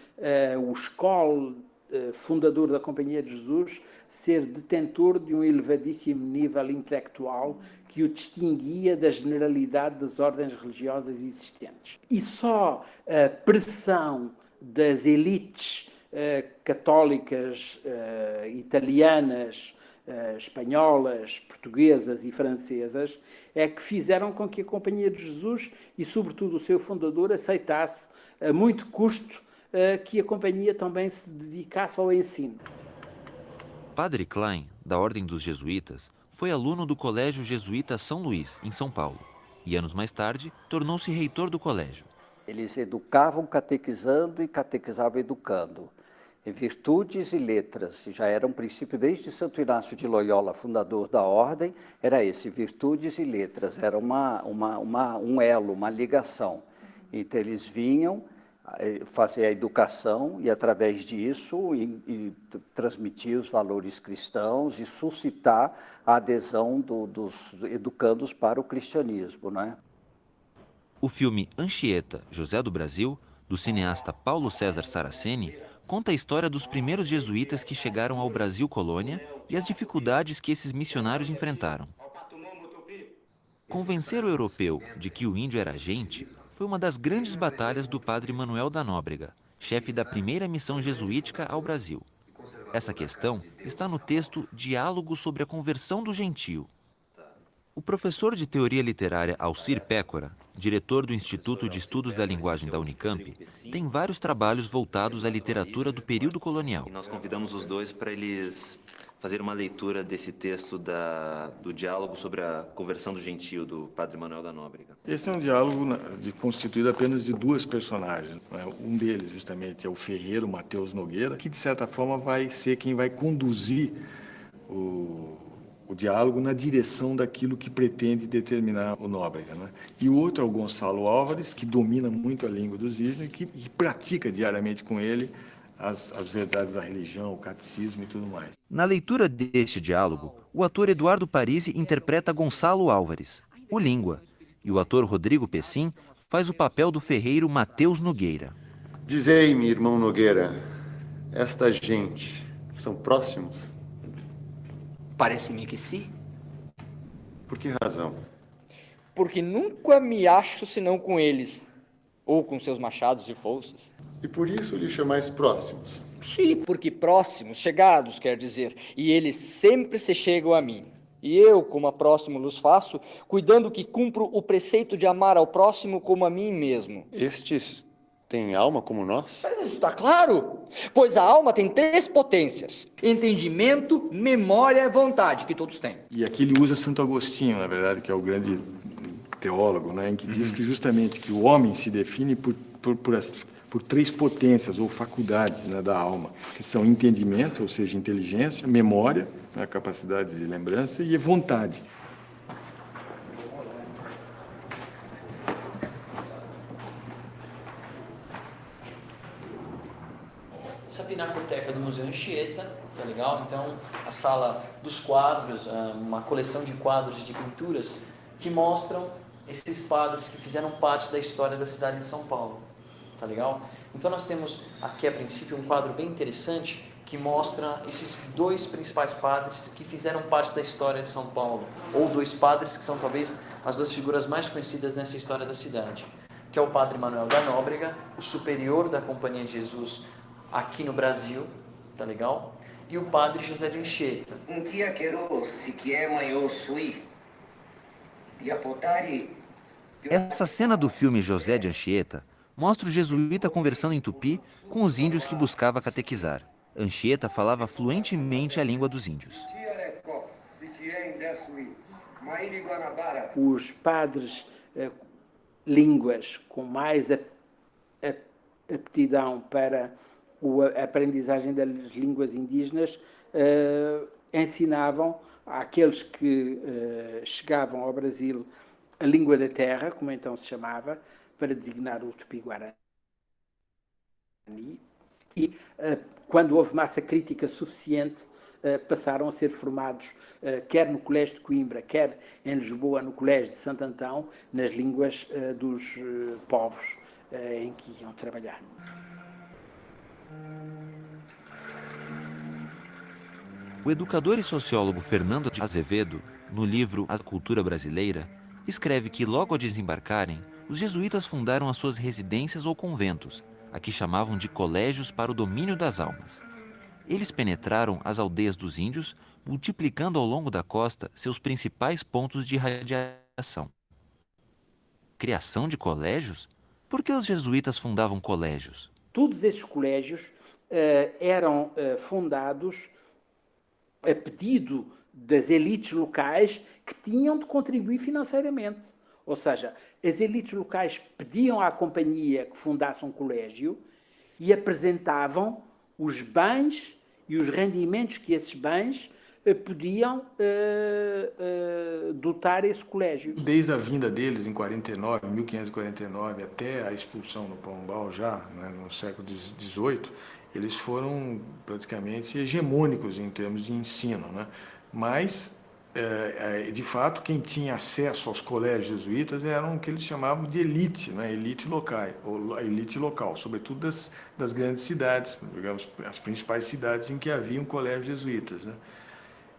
o Escola, fundador da Companhia de Jesus, ser detentor de um elevadíssimo nível intelectual que o distinguia da generalidade das ordens religiosas existentes. E só a pressão das elites católicas, italianas, espanholas, portuguesas e francesas é que fizeram com que a Companhia de Jesus e, sobretudo, o seu fundador aceitasse a muito custo que a Companhia também se dedicasse ao ensino. Padre Klein, da Ordem dos Jesuítas, foi aluno do Colégio Jesuíta São Luís, em São Paulo, e anos mais tarde tornou-se reitor do colégio. Eles educavam catequizando e catequizavam educando. Em virtudes e letras, já era um princípio desde Santo Inácio de Loyola, fundador da ordem, era esse, virtudes e letras, era um elo, uma ligação. Então eles vinham fazer a educação e através disso transmitir os valores cristãos e suscitar a adesão dos educandos para o cristianismo, né? O filme Anchieta, José do Brasil, do cineasta Paulo César Saraceni, conta a história dos primeiros jesuítas que chegaram ao Brasil colônia e as dificuldades que esses missionários enfrentaram. Convencer o europeu de que o índio era gente foi uma das grandes batalhas do padre Manuel da Nóbrega, chefe da primeira missão jesuítica ao Brasil. Essa questão está no texto Diálogo sobre a Conversão do Gentio. O professor de Teoria Literária Alcir Pécora, diretor do Instituto de Estudos da Linguagem da Unicamp, tem vários trabalhos voltados à literatura do período colonial. E nós convidamos os dois para eles fazerem uma leitura desse texto do diálogo sobre a conversão do gentio, do padre Manuel da Nóbrega. Esse é um diálogo constituído apenas de duas personagens. Um deles, justamente, é o ferreiro Mateus Nogueira, que, de certa forma, vai ser quem vai conduzir o diálogo na direção daquilo que pretende determinar o Nóbrega, né? E o outro é o Gonçalo Álvares, que domina muito a língua dos indígenas e pratica diariamente com ele as verdades da religião, o catecismo e tudo mais. Na leitura deste diálogo, o ator Eduardo Parisi interpreta Gonçalo Álvares, o Língua, e o ator Rodrigo Pessim faz o papel do ferreiro Mateus Nogueira. Dizei-me, irmão Nogueira, esta gente são próximos? Parece-me que sim. Por que razão? Porque nunca me acho senão com eles, ou com seus machados e foices. E por isso lhe chamais próximos? Sim, porque próximos, chegados, quer dizer, e eles sempre se chegam a mim. E eu, como a próximo lhes faço, cuidando que cumpro o preceito de amar ao próximo como a mim mesmo. Estes têm alma como nós? Mas isso está claro. Pois a alma tem 3 potências: entendimento, memória e vontade, que todos têm. E aqui ele usa Santo Agostinho, na verdade, que é o grande teólogo, né, em que diz que justamente que o homem se define por 3 potências ou faculdades, né, da alma, que são entendimento, ou seja, inteligência, memória, a capacidade de lembrança, e vontade. Essa pinacoteca do Museu Anchieta, tá legal? Então, a sala dos quadros, uma coleção de quadros de pinturas que mostram esses padres que fizeram parte da história da cidade de São Paulo, tá legal? Então, nós temos aqui, a princípio, um quadro bem interessante que mostra esses 2 principais padres que fizeram parte da história de São Paulo, ou 2 padres que são talvez as 2 figuras mais conhecidas nessa história da cidade, que é o padre Manuel da Nóbrega, o superior da Companhia de Jesus aqui no Brasil, tá legal? E o padre José de Anchieta. Essa cena do filme José de Anchieta mostra o jesuíta conversando em tupi com os índios que buscava catequizar. Anchieta falava fluentemente a língua dos índios. Os padres línguas com mais aptidão para a aprendizagem das línguas indígenas ensinavam àqueles que chegavam ao Brasil a língua da terra, como então se chamava, para designar o Tupi-Guarani. E quando houve massa crítica suficiente, passaram a ser formados, quer no Colégio de Coimbra, quer em Lisboa, no Colégio de Santo Antão, nas línguas dos povos em que iam trabalhar. O educador e sociólogo Fernando de Azevedo, no livro A Cultura Brasileira, escreve que logo ao desembarcarem, os jesuítas fundaram as suas residências ou conventos, a que chamavam de colégios para o domínio das almas. Eles penetraram as aldeias dos índios, multiplicando ao longo da costa seus principais pontos de radiação. Criação de colégios? Por que os jesuítas fundavam colégios? Todos esses colégios eram fundados a pedido das elites locais que tinham de contribuir financeiramente. Ou seja, as elites locais pediam à companhia que fundasse um colégio e apresentavam os bens e os rendimentos que esses bens podiam dotar esse colégio. Desde a vinda deles em 1549, até a expulsão no Pombal já, né, no século XVIII, eles foram praticamente hegemônicos em termos de ensino, né? Mas, de fato, quem tinha acesso aos colégios jesuítas eram o que eles chamavam de elite, né? Elite local, sobretudo das grandes cidades, digamos, as principais cidades em que haviam colégios jesuítas, né?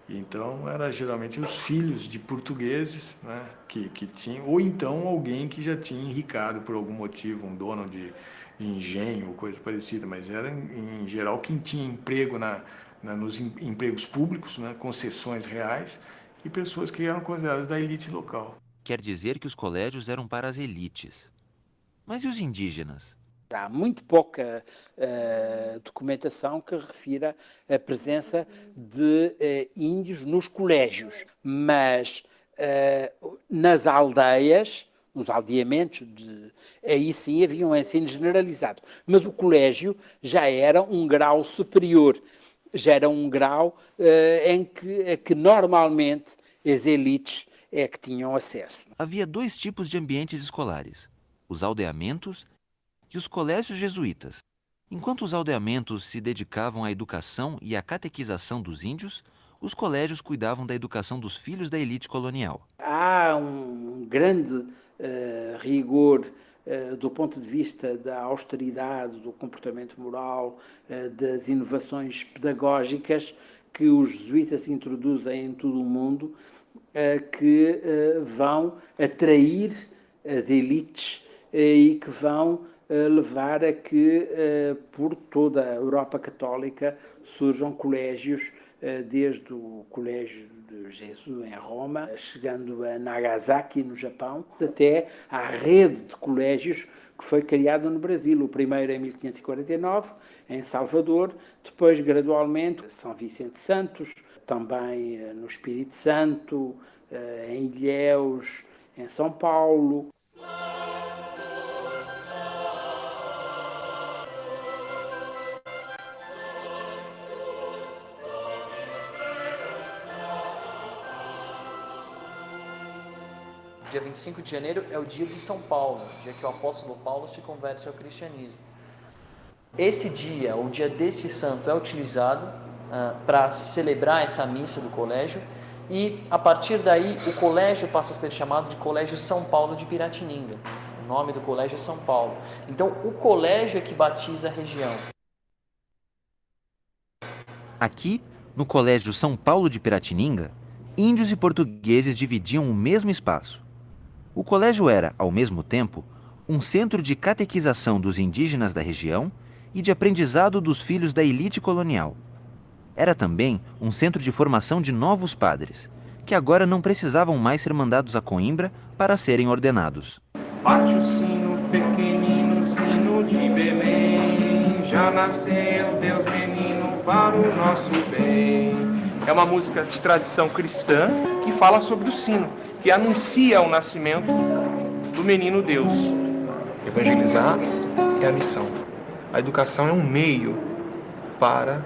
Então, era geralmente os filhos de portugueses, né, que tinham, ou então alguém que já tinha enricado por algum motivo, um dono de engenho ou coisa parecida, mas era, em geral, quem tinha emprego nos empregos públicos, né, concessões reais, e pessoas que eram consideradas da elite local. Quer dizer que os colégios eram para as elites. Mas e os indígenas? Há muito pouca documentação que refira a presença de índios nos colégios, mas nas aldeias, nos aldeamentos, aí sim havia um ensino generalizado. Mas o colégio já era um grau superior, já era um grau em que normalmente as elites é que tinham acesso. Havia 2 tipos de ambientes escolares: os aldeamentos e os colégios jesuítas. Enquanto os aldeamentos se dedicavam à educação e à catequização dos índios, os colégios cuidavam da educação dos filhos da elite colonial. Há um grande rigor do ponto de vista da austeridade, do comportamento moral, das inovações pedagógicas que os jesuítas introduzem em todo o mundo, que vão atrair as elites e que vão levar a que por toda a Europa Católica surjam colégios, desde o Colégio de Jesus em Roma, chegando a Nagasaki, no Japão, até à rede de colégios que foi criada no Brasil. O primeiro em 1549, em Salvador, depois gradualmente São Vicente Santos, também no Espírito Santo, em Ilhéus, em São Paulo. Dia 25 de janeiro é o dia de São Paulo, dia que o apóstolo Paulo se converte ao cristianismo. Esse dia, o dia deste santo, é utilizado para celebrar essa missa do colégio, e a partir daí o colégio passa a ser chamado de Colégio São Paulo de Piratininga. O nome do colégio é São Paulo. Então o colégio é que batiza a região. Aqui, no Colégio São Paulo de Piratininga, índios e portugueses dividiam o mesmo espaço. O colégio era, ao mesmo tempo, um centro de catequização dos indígenas da região e de aprendizado dos filhos da elite colonial. Era também um centro de formação de novos padres, que agora não precisavam mais ser mandados a Coimbra para serem ordenados. Bate o sino, pequenino, sino de Belém, já nasceu Deus menino para o nosso bem. É uma música de tradição cristã que fala sobre o sino, que anuncia o nascimento do menino Deus. Evangelizar é a missão. A educação é um meio para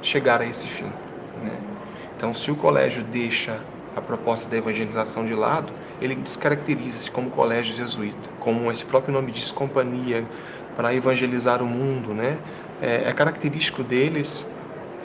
chegar a esse fim, né? Então, se o colégio deixa a proposta da evangelização de lado, ele descaracteriza-se como colégio jesuíta, como esse próprio nome diz, companhia para evangelizar o mundo, né? É característico deles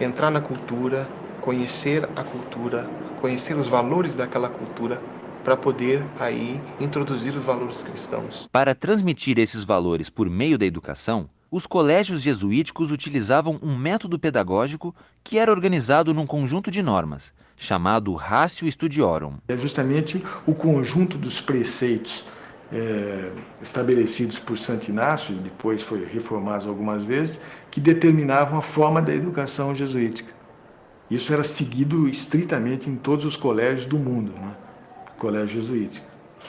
entrar na cultura, conhecer a cultura, conhecer os valores daquela cultura, para poder aí introduzir os valores cristãos. Para transmitir esses valores por meio da educação, os colégios jesuíticos utilizavam um método pedagógico que era organizado num conjunto de normas, chamado Ratio Studiorum. É justamente o conjunto dos preceitos estabelecidos por Santo Inácio, e depois foi reformados algumas vezes, que determinavam a forma da educação jesuítica. Isso era seguido estritamente em todos os colégios do mundo, né? Colégio jesuítico.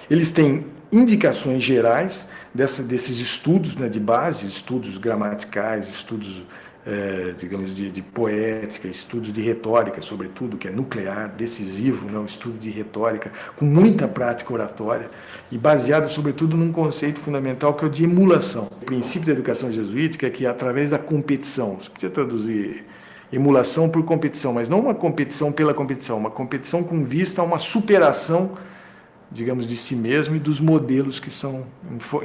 Eles têm indicações gerais desses estudos, né, de base, estudos gramaticais, estudos, digamos, de poética, estudos de retórica, sobretudo, que é nuclear, decisivo, né, um estudo de retórica, com muita prática oratória, e baseado, sobretudo, num conceito fundamental que é o de emulação. O princípio da educação jesuítica é que, através da competição, você podia traduzir emulação por competição, mas não uma competição pela competição, uma competição com vista a uma superação, digamos, de si mesmo e dos modelos que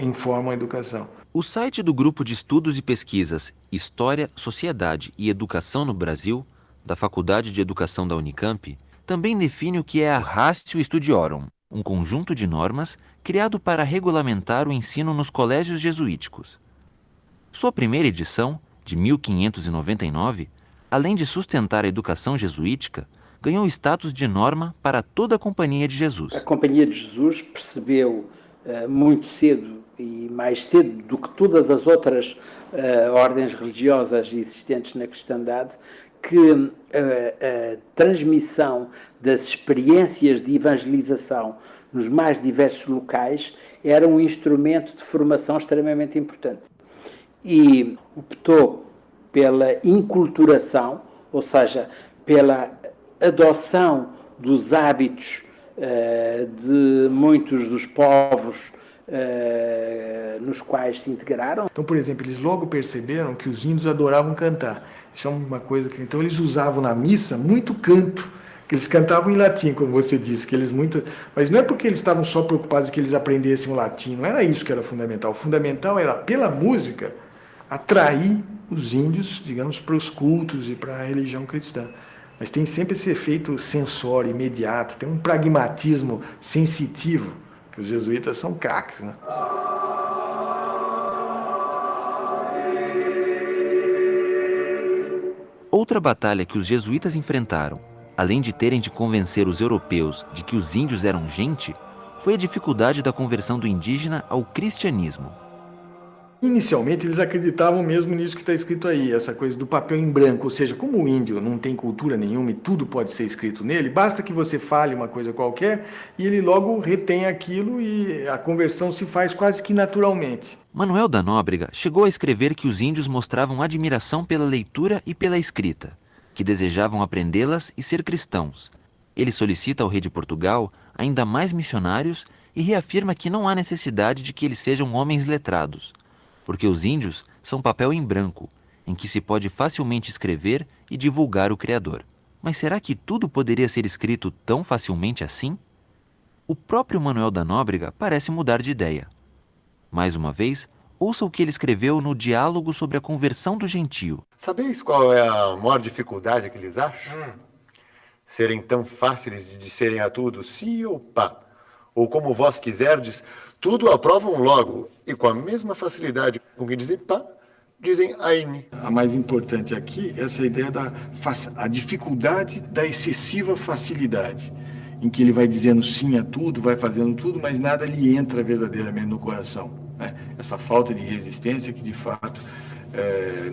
informam a educação. O site do Grupo de Estudos e Pesquisas História, Sociedade e Educação no Brasil, da Faculdade de Educação da Unicamp, também define o que é a Ratio Studiorum, um conjunto de normas criado para regulamentar o ensino nos colégios jesuíticos. Sua primeira edição, de 1599, além de sustentar a educação jesuítica, ganhou status de norma para toda a Companhia de Jesus. A Companhia de Jesus percebeu muito cedo, e mais cedo do que todas as outras ordens religiosas existentes na cristandade, que a transmissão das experiências de evangelização nos mais diversos locais era um instrumento de formação extremamente importante. E optou pela inculturação, ou seja, pela adoção dos hábitos de muitos dos povos nos quais se integraram. Então, por exemplo, eles logo perceberam que os índios adoravam cantar. Isso é uma coisa que... Então, eles usavam na missa muito canto, que eles cantavam em latim, como você disse, que eles mas não é porque eles estavam só preocupados que eles aprendessem o latim, não era isso que era fundamental. O fundamental era, pela música, atrair os índios, digamos, para os cultos e para a religião cristã. Mas tem sempre esse efeito sensório, imediato, tem um pragmatismo sensitivo, que os jesuítas são craques, né? Outra batalha que os jesuítas enfrentaram, além de terem de convencer os europeus de que os índios eram gente, foi a dificuldade da conversão do indígena ao cristianismo. Inicialmente, eles acreditavam mesmo nisso que está escrito aí, essa coisa do papel em branco, ou seja, como o índio não tem cultura nenhuma e tudo pode ser escrito nele, basta que você fale uma coisa qualquer e ele logo retém aquilo e a conversão se faz quase que naturalmente. Manuel da Nóbrega chegou a escrever que os índios mostravam admiração pela leitura e pela escrita, que desejavam aprendê-las e ser cristãos. Ele solicita ao rei de Portugal ainda mais missionários e reafirma que não há necessidade de que eles sejam homens letrados, porque os índios são papel em branco, em que se pode facilmente escrever e divulgar o Criador. Mas será que tudo poderia ser escrito tão facilmente assim? O próprio Manuel da Nóbrega parece mudar de ideia. Mais uma vez, ouça o que ele escreveu no Diálogo sobre a Conversão do Gentio. Sabeis qual é a maior dificuldade que eles acham? Serem tão fáceis de disserem a tudo sim ou pá. Ou como vós quiserdes, tudo aprovam logo, e com a mesma facilidade com que dizem pá, dizem aine. A mais importante aqui é essa ideia a dificuldade da excessiva facilidade, em que ele vai dizendo sim a tudo, vai fazendo tudo, mas nada lhe entra verdadeiramente no coração, né? Essa falta de resistência que, de fato,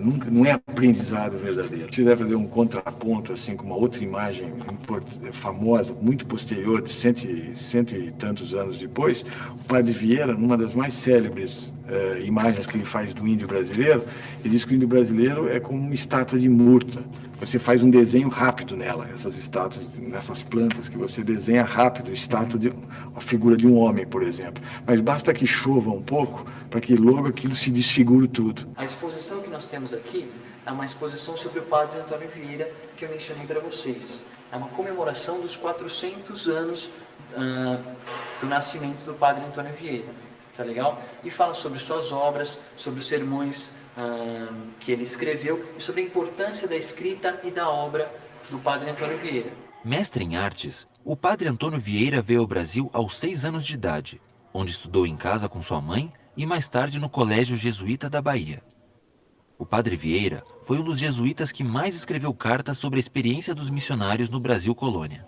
nunca, não é aprendizado verdadeiro. Se quiser fazer um contraponto assim com uma outra imagem famosa, muito posterior, de cento e tantos anos depois, o Padre Vieira, numa das mais célebres imagens que ele faz do índio brasileiro, ele diz que o índio brasileiro é como uma estátua de murta. Você faz um desenho rápido nela, essas estátuas, nessas plantas que você desenha rápido, a figura de um homem, por exemplo. Mas basta que chova um pouco para que logo aquilo se desfigure tudo. A exposição que nós temos aqui é uma exposição sobre o Padre Antônio Vieira, que eu mencionei para vocês. É uma comemoração dos 400 anos do nascimento do Padre Antônio Vieira, tá legal? E fala sobre suas obras, sobre os sermões que ele escreveu e sobre a importância da escrita e da obra do Padre Antônio Vieira. Mestre em artes, o Padre Antônio Vieira veio ao Brasil aos 6 anos de idade, onde estudou em casa com sua mãe e mais tarde no Colégio Jesuíta da Bahia. O Padre Vieira foi um dos jesuítas que mais escreveu cartas sobre a experiência dos missionários no Brasil colônia.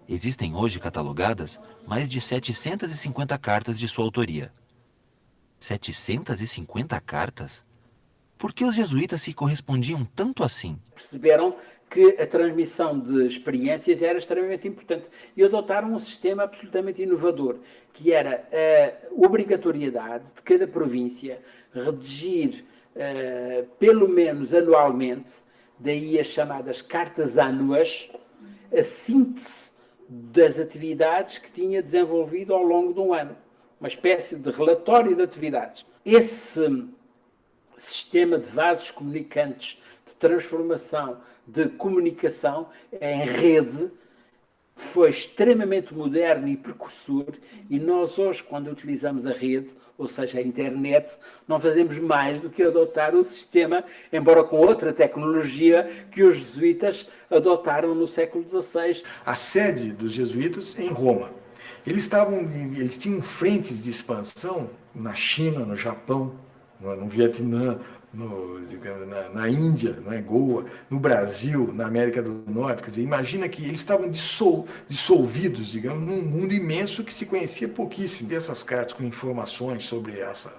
Existem hoje catalogadas mais de 750 cartas de sua autoria. 750 cartas? Por que os jesuítas se correspondiam tanto assim? Perceberam que a transmissão de experiências era extremamente importante e adotaram um sistema absolutamente inovador, que era a obrigatoriedade de cada província redigir pelo menos anualmente, daí as chamadas cartas anuas, a síntese das atividades que tinha desenvolvido ao longo de um ano. Uma espécie de relatório de atividades. Esse sistema de vasos comunicantes, de transformação, de comunicação em rede, foi extremamente moderno e precursor, e nós hoje, quando utilizamos a rede, ou seja, a internet, não fazemos mais do que adotar o sistema, embora com outra tecnologia, que os jesuítas adotaram no século XVI. A sede dos jesuítas é em Roma. Eles tinham frentes de expansão na China, no Japão, no Vietnã, na Índia, Goa, no Brasil, na América do Norte. Quer dizer, imagina que eles estavam dissolvidos, digamos, num mundo imenso que se conhecia pouquíssimo. Dessas cartas com informações sobre as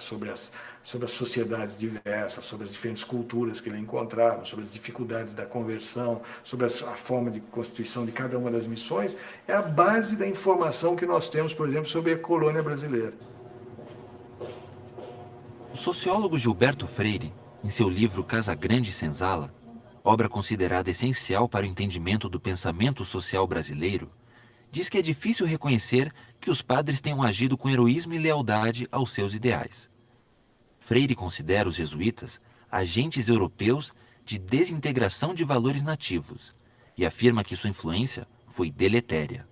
sociedades diversas, sobre as diferentes culturas que ele encontrava, sobre as dificuldades da conversão, sobre a forma de constituição de cada uma das missões, é a base da informação que nós temos, por exemplo, sobre a colônia brasileira. O sociólogo Gilberto Freire, em seu livro Casa Grande e Senzala, obra considerada essencial para o entendimento do pensamento social brasileiro, diz que é difícil reconhecer que os padres tenham agido com heroísmo e lealdade aos seus ideais. Freire considera os jesuítas agentes europeus de desintegração de valores nativos e afirma que sua influência foi deletéria.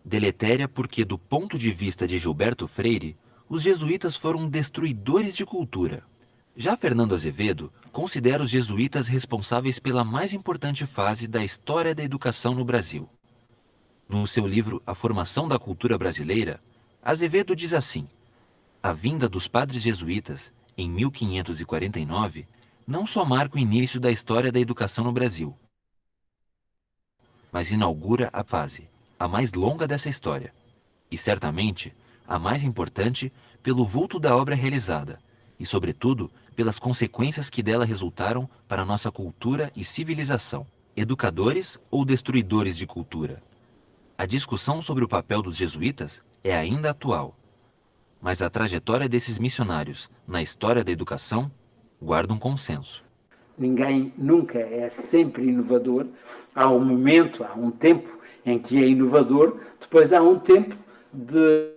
Deletéria porque, do ponto de vista de Gilberto Freire, os jesuítas foram destruidores de cultura. Já Fernando Azevedo considera os jesuítas responsáveis pela mais importante fase da história da educação no Brasil. No seu livro A Formação da Cultura Brasileira, Azevedo diz assim: a vinda dos padres jesuítas, em 1549, não só marca o início da história da educação no Brasil, mas inaugura a fase, a mais longa dessa história, e certamente a mais importante pelo vulto da obra realizada, e, sobretudo, pelas consequências que dela resultaram para nossa cultura e civilização. Educadores ou destruidores de cultura? A discussão sobre o papel dos jesuítas é ainda atual, mas a trajetória desses missionários na história da educação guarda um consenso. Ninguém nunca é sempre inovador. Há um momento, há um tempo em que é inovador, depois há um tempo de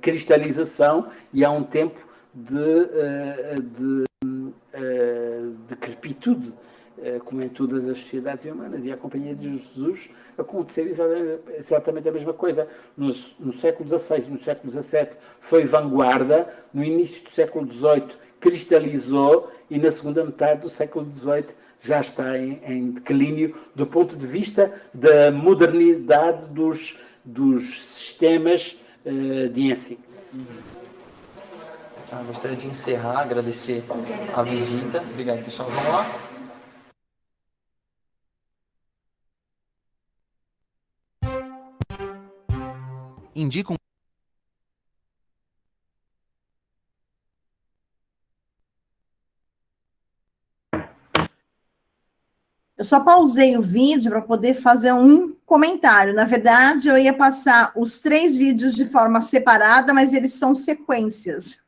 cristalização e há um tempo de decrepitude, como em todas as sociedades humanas. E a Companhia de Jesus aconteceu exatamente a mesma coisa. No século XVI, no século XVII foi vanguarda, no início do século XVIII cristalizou e na segunda metade do século XVIII já está em declínio do ponto de vista da modernidade dos sistemas de ensino. Gostaria de encerrar, agradecer a visita. Obrigado, pessoal. Vamos lá? Indicam Eu só pausei o vídeo para poder fazer um comentário. Na verdade, eu ia passar os 3 vídeos de forma separada, mas eles são sequências.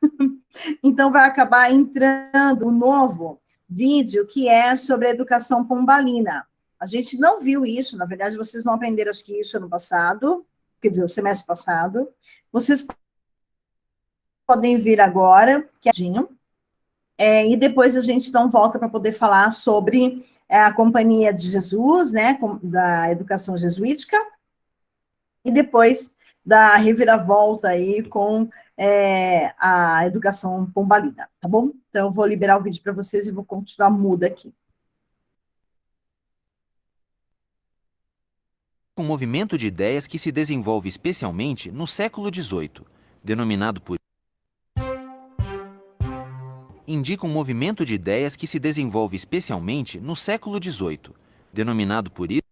Então, vai acabar entrando um novo vídeo que é sobre a educação pombalina. A gente não viu isso, na verdade, vocês não aprenderam, acho que isso ano passado, quer dizer, o semestre passado. Vocês podem vir agora, e depois a gente então volta para poder falar sobre a Companhia de Jesus, né, da educação jesuítica, e depois da reviravolta aí com a educação pombalina, tá bom? Então, eu vou liberar o vídeo para vocês e vou continuar muda aqui. Um movimento de ideias que se desenvolve especialmente no século XVIII, denominado por indica um movimento de ideias que se desenvolve especialmente no século XVIII, denominado por isso.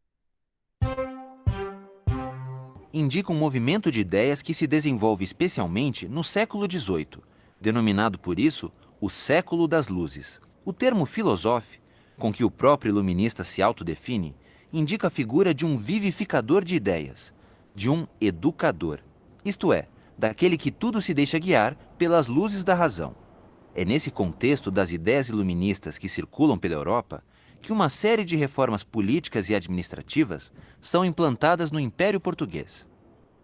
Indica um movimento de ideias que se desenvolve especialmente no século XVIII, denominado por isso o século das luzes. O termo filosófico, com que o próprio iluminista se autodefine, indica a figura de um vivificador de ideias, de um educador, isto é, daquele que tudo se deixa guiar pelas luzes da razão. É nesse contexto das ideias iluministas que circulam pela Europa que uma série de reformas políticas e administrativas são implantadas no Império Português.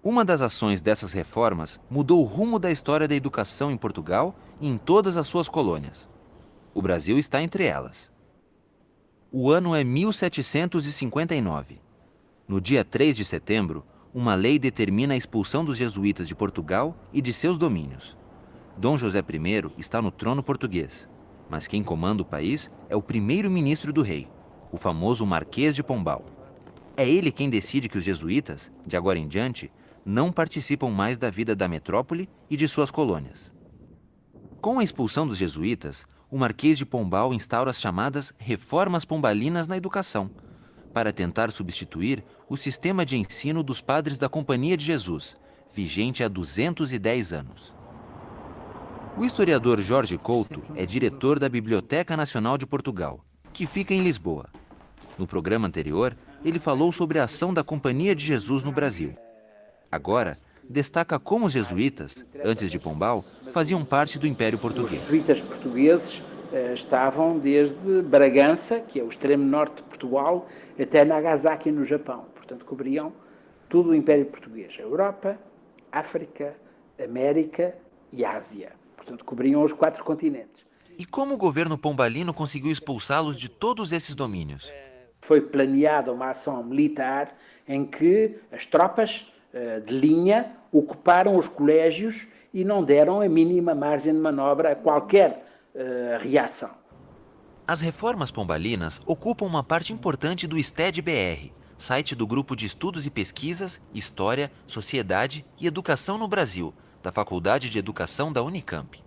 Uma das ações dessas reformas mudou o rumo da história da educação em Portugal e em todas as suas colônias. O Brasil está entre elas. O ano é 1759. No dia 3 de setembro, uma lei determina a expulsão dos jesuítas de Portugal e de seus domínios. Dom José I está no trono português, mas quem comanda o país é o primeiro-ministro do rei, o famoso Marquês de Pombal. É ele quem decide que os jesuítas, de agora em diante, não participam mais da vida da metrópole e de suas colônias. Com a expulsão dos jesuítas, o Marquês de Pombal instaura as chamadas reformas pombalinas na educação, para tentar substituir o sistema de ensino dos padres da Companhia de Jesus, vigente há 210 anos. O historiador Jorge Couto é diretor da Biblioteca Nacional de Portugal, que fica em Lisboa. No programa anterior, ele falou sobre a ação da Companhia de Jesus no Brasil. Agora, destaca como os jesuítas, antes de Pombal, faziam parte do Império Português. Os jesuítas portugueses estavam desde Bragança, que é o extremo norte de Portugal, até Nagasaki, no Japão. Portanto, cobriam todo o Império Português. A Europa, África, América e Ásia. Portanto, cobriam os 4 continentes. E como o governo pombalino conseguiu expulsá-los de todos esses domínios? Foi planeada uma ação militar em que as tropas de linha ocuparam os colégios e não deram a mínima margem de manobra a qualquer reação. As reformas pombalinas ocupam uma parte importante do STED-BR, site do Grupo de Estudos e Pesquisas, História, Sociedade e Educação no Brasil, da Faculdade de Educação da Unicamp.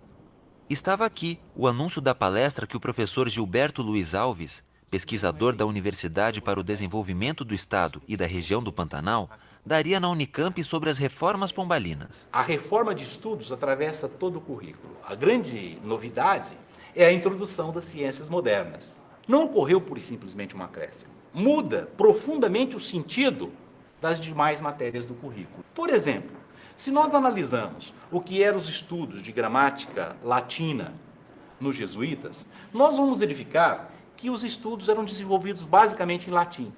Estava aqui o anúncio da palestra que o professor Gilberto Luiz Alves, pesquisador da Universidade para o Desenvolvimento do Estado e da Região do Pantanal, daria na Unicamp sobre as reformas pombalinas. A reforma de estudos atravessa todo o currículo. A grande novidade é a introdução das ciências modernas. Não ocorreu pura e simplesmente um acréscimo. Muda profundamente o sentido das demais matérias do currículo. Por exemplo, se nós analisamos o que eram os estudos de gramática latina nos jesuítas, nós vamos verificar que os estudos eram desenvolvidos basicamente em latim.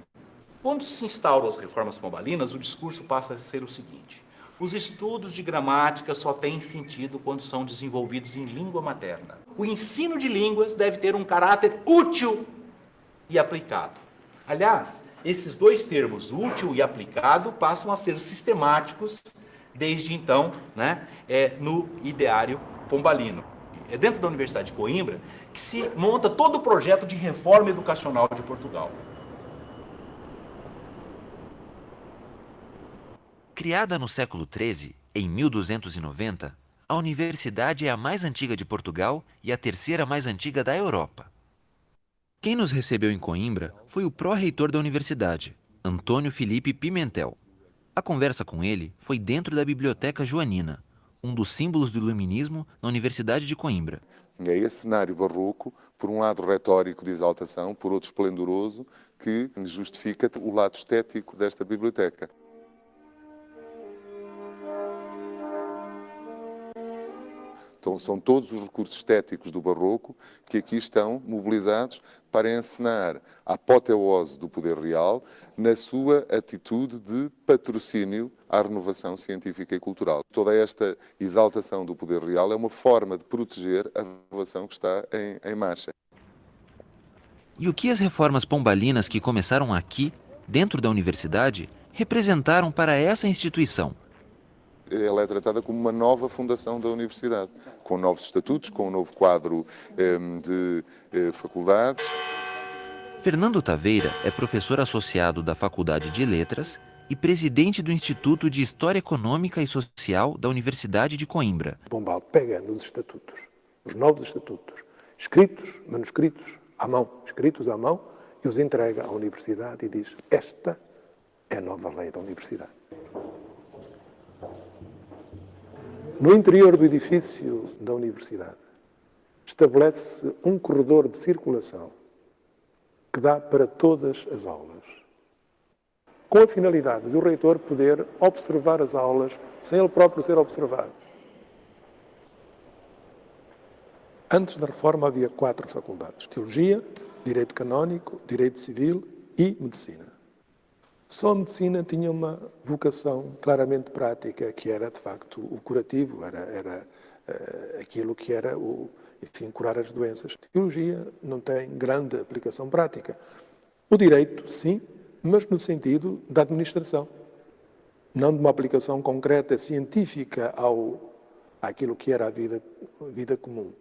Quando se instauram as reformas pombalinas, o discurso passa a ser o seguinte: os estudos de gramática só têm sentido quando são desenvolvidos em língua materna. O ensino de línguas deve ter um caráter útil e aplicado. Aliás, esses dois termos, útil e aplicado, passam a ser sistemáticos desde então, no ideário pombalino. É dentro da Universidade de Coimbra que se monta todo o projeto de reforma educacional de Portugal. Criada no século XIII, em 1290, a universidade é a mais antiga de Portugal e a terceira mais antiga da Europa. Quem nos recebeu em Coimbra foi o pró-reitor da universidade, Antônio Filipe Pimentel. A conversa com ele foi dentro da Biblioteca Joanina, um dos símbolos do iluminismo na Universidade de Coimbra. É esse cenário barroco, por um lado retórico de exaltação, por outro esplendoroso, que justifica o lado estético desta biblioteca. Então, são todos os recursos estéticos do barroco que aqui estão mobilizados para encenar a apoteose do poder real na sua atitude de patrocínio à renovação científica e cultural. Toda esta exaltação do poder real é uma forma de proteger a renovação que está em marcha. E o que as reformas pombalinas que começaram aqui, dentro da universidade, representaram para essa instituição? Ela é tratada como uma nova fundação da universidade, com novos estatutos, com um novo quadro de faculdades. Fernando Taveira é professor associado da Faculdade de Letras e presidente do Instituto de História Econômica e Social da Universidade de Coimbra. Pombal pega nos estatutos, os novos estatutos, escritos, manuscritos à mão, escritos à mão, e os entrega à universidade e diz: esta é a nova lei da universidade. No interior do edifício da universidade, estabelece um corredor de circulação que dá para todas as aulas, com a finalidade do reitor poder observar as aulas sem ele próprio ser observado. Antes da reforma havia 4 faculdades: Teologia, Direito Canónico, Direito Civil e Medicina. Só a medicina tinha uma vocação claramente prática, que era, de facto, o curativo, era aquilo que era, curar as doenças. A teologia não tem grande aplicação prática. O direito, sim, mas no sentido da administração, não de uma aplicação concreta, científica àquilo que era a vida comum.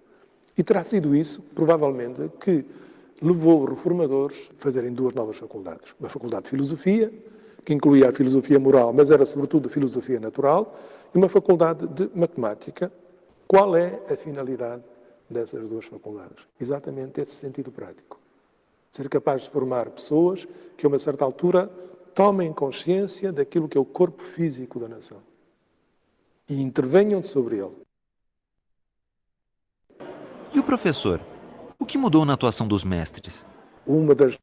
E terá sido isso, provavelmente, que levou os reformadores a fazerem 2 novas faculdades. Uma faculdade de filosofia, que incluía a filosofia moral, mas era sobretudo a filosofia natural, e uma faculdade de matemática. Qual é a finalidade dessas 2 faculdades? Exatamente esse sentido prático. Ser capaz de formar pessoas que, a uma certa altura, tomem consciência daquilo que é o corpo físico da nação e intervenham sobre ele. E o professor? O que mudou na atuação dos mestres? Uma das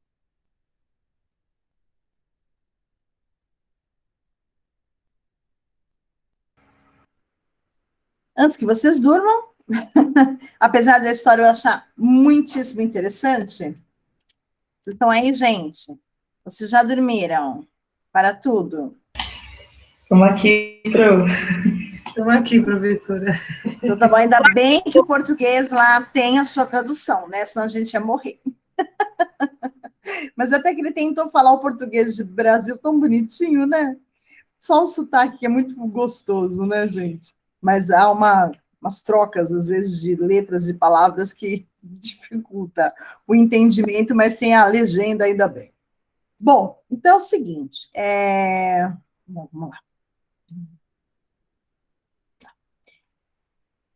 Antes que vocês durmam, apesar da história eu achar muitíssimo interessante, vocês estão aí, gente? Vocês já dormiram? Para tudo? Estamos aqui, professora. Então, tá bom. Ainda bem que o português lá tem a sua tradução, né? Senão a gente ia morrer. Mas até que ele tentou falar o português do Brasil tão bonitinho, né? Só o sotaque que é muito gostoso, né, gente? Mas há umas trocas, às vezes, de letras e palavras que dificulta o entendimento, mas tem a legenda, ainda bem. Bom, então é o seguinte, Bom, vamos lá.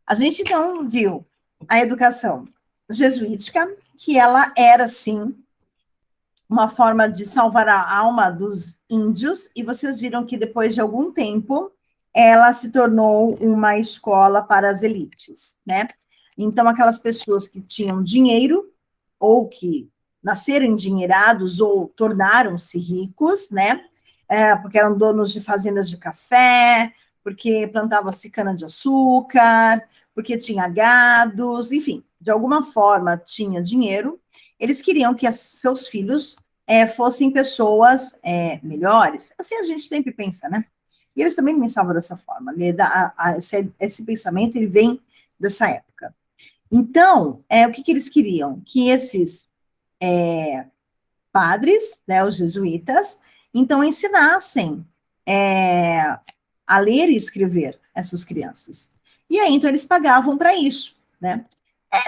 A gente, então, viu a educação jesuítica, que ela era, sim, uma forma de salvar a alma dos índios, e vocês viram que depois de algum tempo, ela se tornou uma escola para as elites, né? Então, aquelas pessoas que tinham dinheiro, ou que nasceram endinheirados, ou tornaram-se ricos, né? Porque eram donos de fazendas de café, porque plantavam-se cana-de-açúcar, porque tinha gados, enfim, de alguma forma tinha dinheiro, eles queriam que seus filhos fossem pessoas melhores. Assim a gente sempre pensa, né? E eles também pensavam dessa forma. Esse pensamento ele vem dessa época. Então, o que eles queriam? Que esses padres, né, os jesuítas, então ensinassem a ler e escrever essas crianças. E aí, então, eles pagavam para isso, né?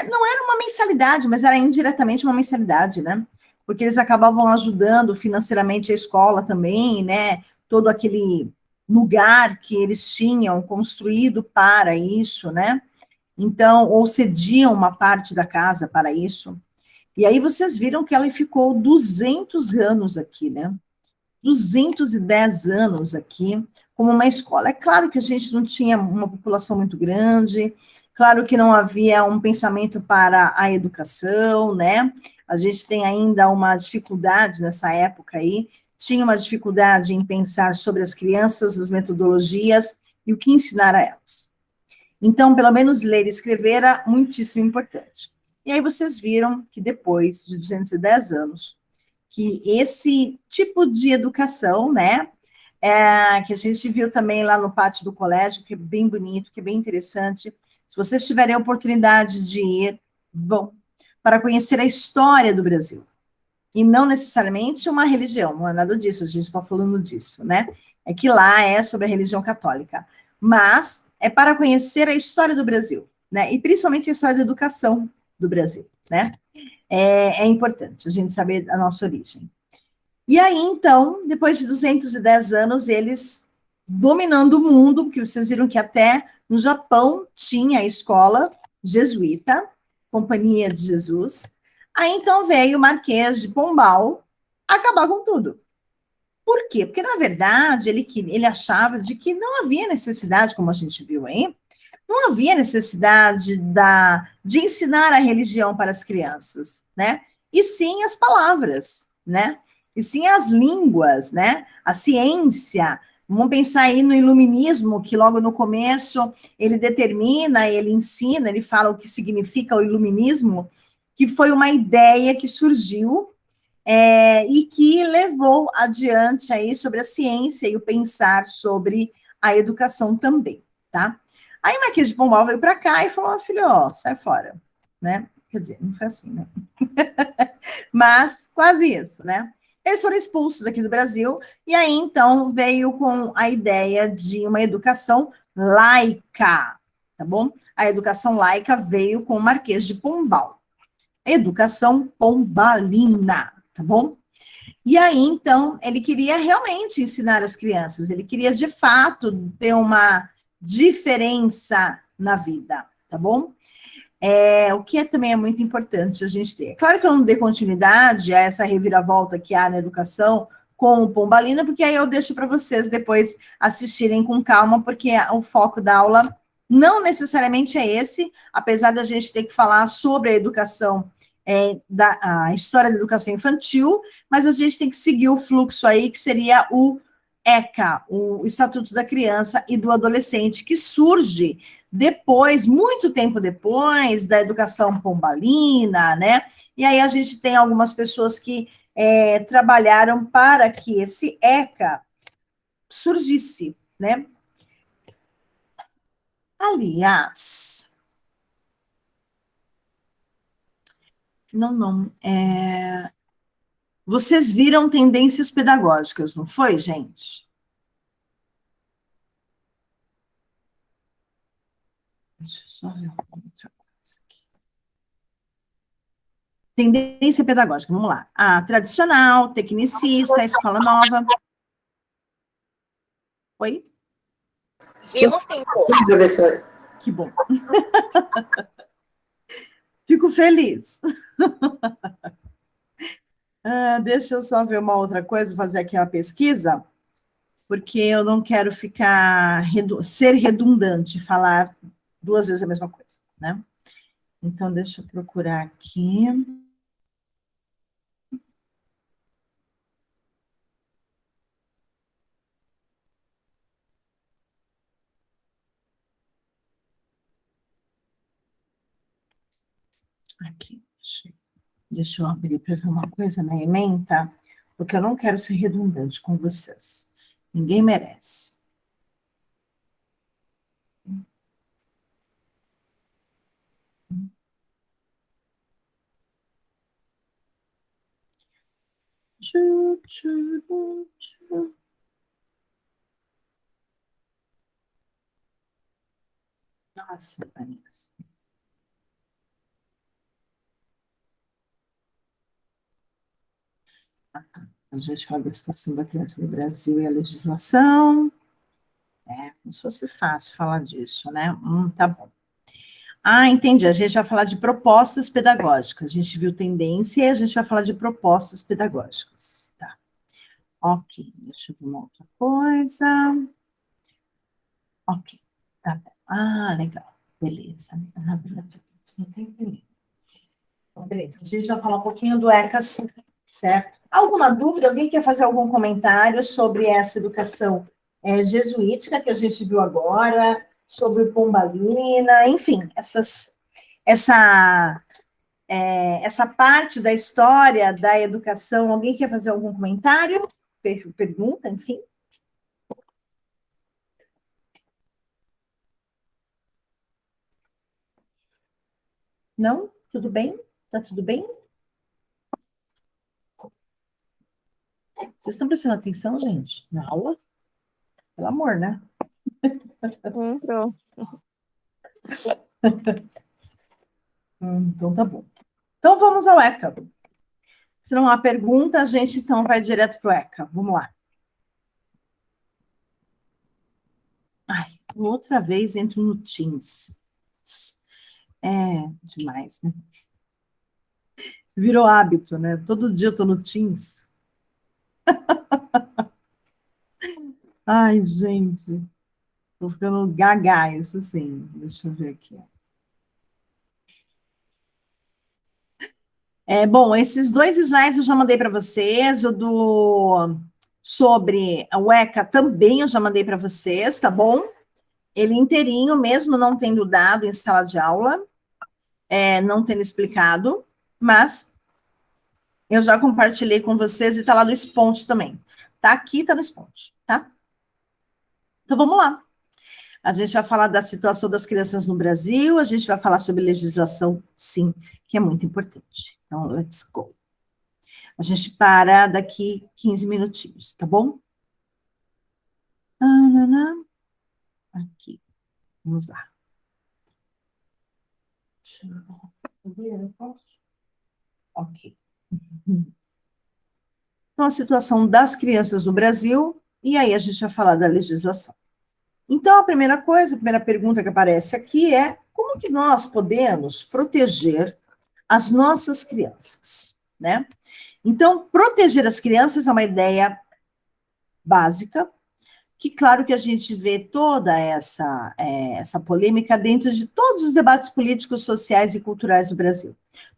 Não era uma mensalidade, mas era indiretamente uma mensalidade, né? Porque eles acabavam ajudando financeiramente a escola também, né? Todo aquele lugar que eles tinham construído para isso, né? Então, ou cediam uma parte da casa para isso. E aí vocês viram que ela ficou 200 anos aqui, né? 210 anos aqui, como uma escola. É claro que a gente não tinha uma população muito grande, claro que não havia um pensamento para a educação, né? A gente tem ainda uma dificuldade nessa época aí, tinha uma dificuldade em pensar sobre as crianças, as metodologias e o que ensinar a elas. Então, pelo menos ler e escrever era muitíssimo importante. E aí vocês viram que depois de 210 anos, que esse tipo de educação, né, que a gente viu também lá no pátio do colégio, que é bem bonito, que é bem interessante. Se vocês tiverem a oportunidade de ir, vão, para conhecer a história do Brasil. E não necessariamente uma religião, não é nada disso, a gente está falando disso, né? É que lá é sobre a religião católica. Mas é para conhecer a história do Brasil, né? E principalmente a história da educação do Brasil, né? É importante a gente saber a nossa origem. E aí, então, depois de 210 anos, eles dominando o mundo, porque vocês viram que até no Japão tinha a escola jesuíta, Companhia de Jesus. Aí, então, veio o Marquês de Pombal acabar com tudo. Por quê? Porque, na verdade, ele achava de que não havia necessidade, como a gente viu aí, não havia necessidade de ensinar a religião para as crianças, né? E sim as palavras, né? E sim as línguas, né? A ciência. Vamos pensar aí no iluminismo, que logo no começo ele determina, ele ensina, ele fala o que significa o iluminismo, que foi uma ideia que surgiu e que levou adiante aí sobre a ciência e o pensar sobre a educação também, tá? Aí o Marquês de Pombal veio para cá e falou, filho, sai fora, né? Quer dizer, não foi assim, né? Mas quase isso, né? Eles foram expulsos aqui do Brasil, e aí, então, veio com a ideia de uma educação laica, tá bom? A educação laica veio com o Marquês de Pombal. Educação pombalina, tá bom? E aí, então, ele queria realmente ensinar as crianças, ele queria, de fato, ter uma diferença na vida, tá bom? O que também é muito importante a gente ter. Claro que eu não dei continuidade a essa reviravolta que há na educação com o Pombalina, porque aí eu deixo para vocês depois assistirem com calma, porque o foco da aula não necessariamente é esse, apesar da gente ter que falar sobre a educação, a história da educação infantil, mas a gente tem que seguir o fluxo aí, que seria o ECA, o Estatuto da Criança e do Adolescente, que surge depois, muito tempo depois, da educação pombalina, né? E aí a gente tem algumas pessoas que trabalharam para que esse ECA surgisse, né? Aliás, vocês viram tendências pedagógicas, não foi, gente? Deixa eu só ver outra coisa aqui. Tendência pedagógica, vamos lá. Tradicional, tecnicista, escola nova. Oi? Sim, professor. Que bom. Fico feliz. Deixa eu só ver uma outra coisa, fazer aqui uma pesquisa, porque eu não quero ser redundante, falar duas vezes a mesma coisa, né? Então, deixa eu procurar aqui. Aqui, deixa eu abrir para ver uma coisa na ementa, porque eu não quero ser redundante com vocês. Ninguém merece. Nossa, Vanessa. A gente fala da situação da criança no Brasil e a legislação. Como se fosse fácil falar disso, né? Tá bom. Entendi. A gente vai falar de propostas pedagógicas. A gente viu tendência e a gente vai falar de propostas pedagógicas. Tá. Ok. Deixa eu ver uma outra coisa. Ok. Tá bom. Legal. Beleza. Beleza. A gente vai falar um pouquinho do ECA, certo? Alguma dúvida? Alguém quer fazer algum comentário sobre essa educação jesuítica que a gente viu agora, sobre o Pombalina, enfim, essa parte da história da educação? Alguém quer fazer algum comentário? Pergunta, enfim? Não? Tudo bem? Tá tudo bem? Vocês estão prestando atenção, gente, na aula? Pelo amor, né? Entrou. Então tá bom. Então vamos ao ECA. Se não há pergunta, a gente então vai direto para o ECA. Vamos lá. Outra vez entro no Teams. Demais, né? Virou hábito, né? Todo dia eu tô no Teams. Ai, gente. Tô ficando gaga, isso sim. Deixa eu ver aqui. Bom, esses dois slides eu já mandei para vocês. Sobre o ECA também eu já mandei para vocês, tá bom? Ele inteirinho, mesmo não tendo dado em sala de aula, não tendo explicado, mas eu já compartilhei com vocês e tá lá no Sponte também. Tá aqui, tá no Sponte, tá? Então, vamos lá. A gente vai falar da situação das crianças no Brasil, a gente vai falar sobre legislação, sim, que é muito importante. Então, let's go. A gente para daqui 15 minutinhos, tá bom? Aqui. Vamos lá. Deixa eu ver, eu posso? Ok. Então, a situação das crianças no Brasil, e aí a gente vai falar da legislação. Então, a primeira pergunta que aparece aqui é: como que nós podemos proteger as nossas crianças, né? Então, proteger as crianças é uma ideia básica, que claro que a gente vê toda essa polêmica dentro de todos os debates políticos, sociais e culturais do Brasil.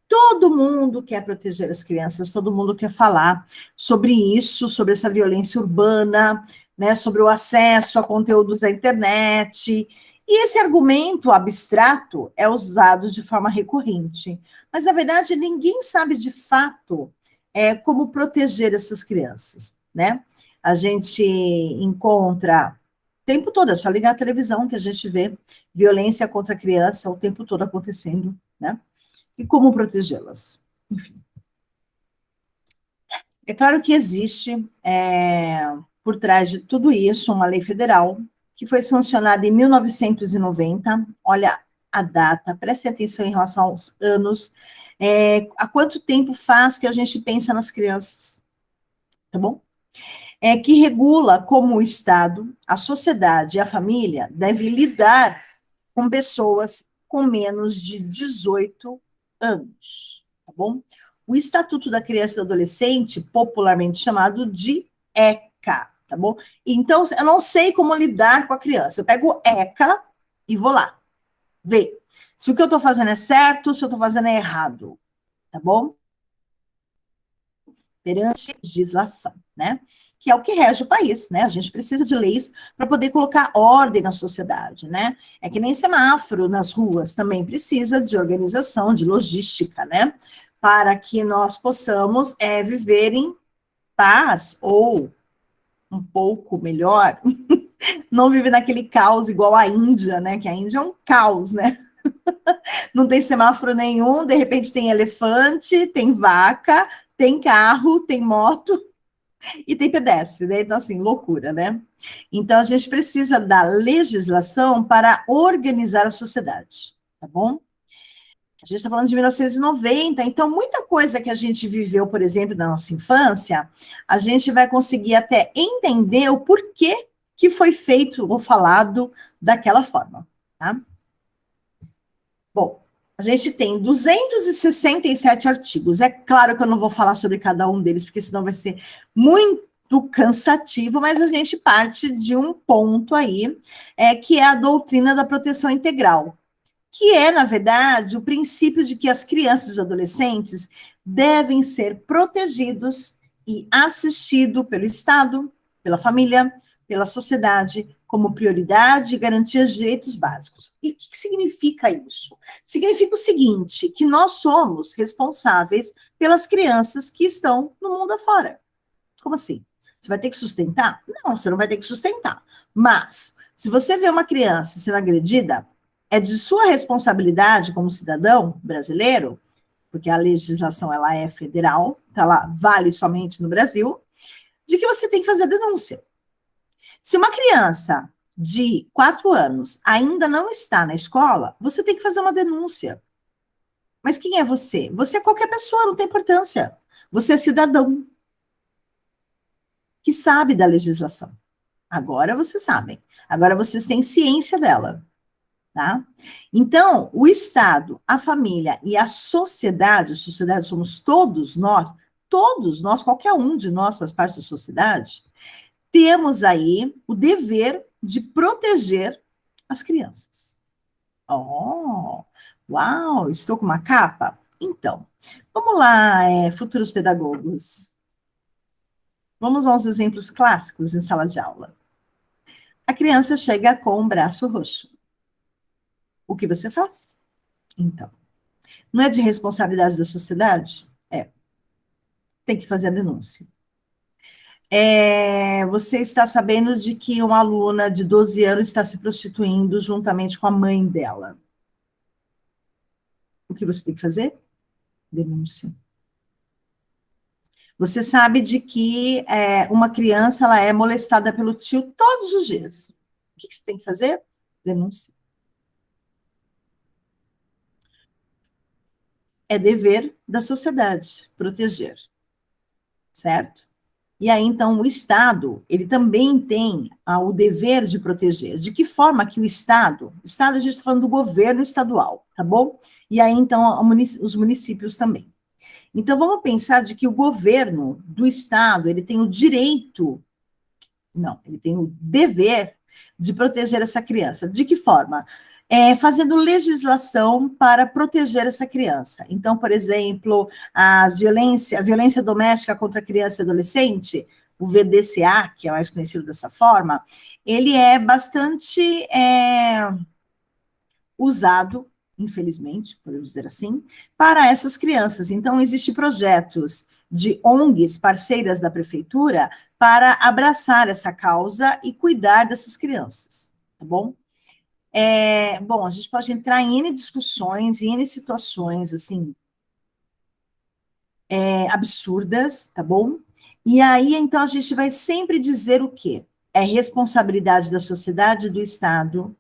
Todo mundo quer proteger as crianças, todo mundo quer falar sobre isso, sobre essa violência urbana, né, sobre o acesso a conteúdos da internet. E esse argumento abstrato é usado de forma recorrente. Mas, na verdade, ninguém sabe de fato como proteger essas crianças, né? A gente encontra o tempo todo, é só ligar a televisão que a gente vê violência contra a criança o tempo todo acontecendo, né? E como protegê-las? Enfim. É claro que existe, por trás de tudo isso, uma lei federal que foi sancionada em 1990. Olha a data, prestem atenção em relação aos anos. Há quanto tempo faz que a gente pensa nas crianças? Tá bom? Que regula como o Estado, a sociedade e a família devem lidar com pessoas com menos de 18 anos, tá bom? o Estatuto da Criança e do Adolescente, popularmente chamado de ECA, tá bom? Então, eu não sei como lidar com a criança. Eu pego o ECA e vou lá ver se o que eu estou fazendo é certo, se eu estou fazendo é errado, tá bom? Perante a legislação, né? Que é o que rege o país, né? A gente precisa de leis para poder colocar ordem na sociedade, né? É que nem semáforo nas ruas, também precisa de organização, de logística, né? Para que nós possamos viver em paz, ou um pouco melhor, não viver naquele caos igual a Índia, né? Que a Índia é um caos, né? Não tem semáforo nenhum, de repente tem elefante, tem vaca, tem carro, tem moto e tem pedestre, né? Então, assim, loucura, né? Então, a gente precisa da legislação para organizar a sociedade, tá bom? A gente está falando de 1990, então muita coisa que a gente viveu, por exemplo, na nossa infância, a gente vai conseguir até entender o porquê que foi feito ou falado daquela forma, tá? Bom, a gente tem 267 artigos. É claro que eu não vou falar sobre cada um deles, porque senão vai ser muito cansativo, mas a gente parte de um ponto aí, que é a doutrina da proteção integral, que é, na verdade, o princípio de que as crianças e adolescentes devem ser protegidos e assistidos pelo Estado, pela família, pela sociedade, como prioridade e garantia de direitos básicos. E o que significa isso? Significa o seguinte, que nós somos responsáveis pelas crianças que estão no mundo afora. Como assim? Você vai ter que sustentar? Não, você não vai ter que sustentar. Mas, se você vê uma criança sendo agredida, é de sua responsabilidade como cidadão brasileiro, porque a legislação ela é federal, então ela vale somente no Brasil, de que você tem que fazer a denúncia. Se uma criança de 4 anos ainda não está na escola, você tem que fazer uma denúncia. Mas quem é você? Você é qualquer pessoa, não tem importância. Você é cidadão que sabe da legislação. Agora vocês sabem. Agora vocês têm ciência dela. Tá? Então, o Estado, a família e a sociedade somos todos nós, qualquer um de nós faz parte da sociedade, temos aí o dever de proteger as crianças. Oh, uau, estou com uma capa? Então, vamos lá, futuros pedagogos. Vamos a uns exemplos clássicos em sala de aula. A criança chega com um braço roxo. O que você faz? Então, não é de responsabilidade da sociedade? Tem que fazer a denúncia. Você está sabendo de que uma aluna de 12 anos está se prostituindo juntamente com a mãe dela. O que você tem que fazer? Denúncia. Você sabe de que uma criança ela é molestada pelo tio todos os dias. O que você tem que fazer? Denúncia. É dever da sociedade proteger, certo? E aí, então, o Estado, ele também tem o dever de proteger. De que forma que o Estado a gente está falando do governo estadual, tá bom? E aí, então, os municípios também. Então, vamos pensar de que o governo do Estado, ele tem o direito, ele tem o dever de proteger essa criança. De que forma? Fazendo legislação para proteger essa criança. Então, por exemplo, a violência doméstica contra a criança e adolescente, o VDCA, que é mais conhecido dessa forma, ele é bastante usado, infelizmente, podemos dizer assim, para essas crianças. Então, existem projetos de ONGs, parceiras da prefeitura, para abraçar essa causa e cuidar dessas crianças, tá bom? Bom, a gente pode entrar em N discussões, em N situações, assim, absurdas, tá bom? E aí, então, a gente vai sempre dizer o quê? É responsabilidade da sociedade e do Estado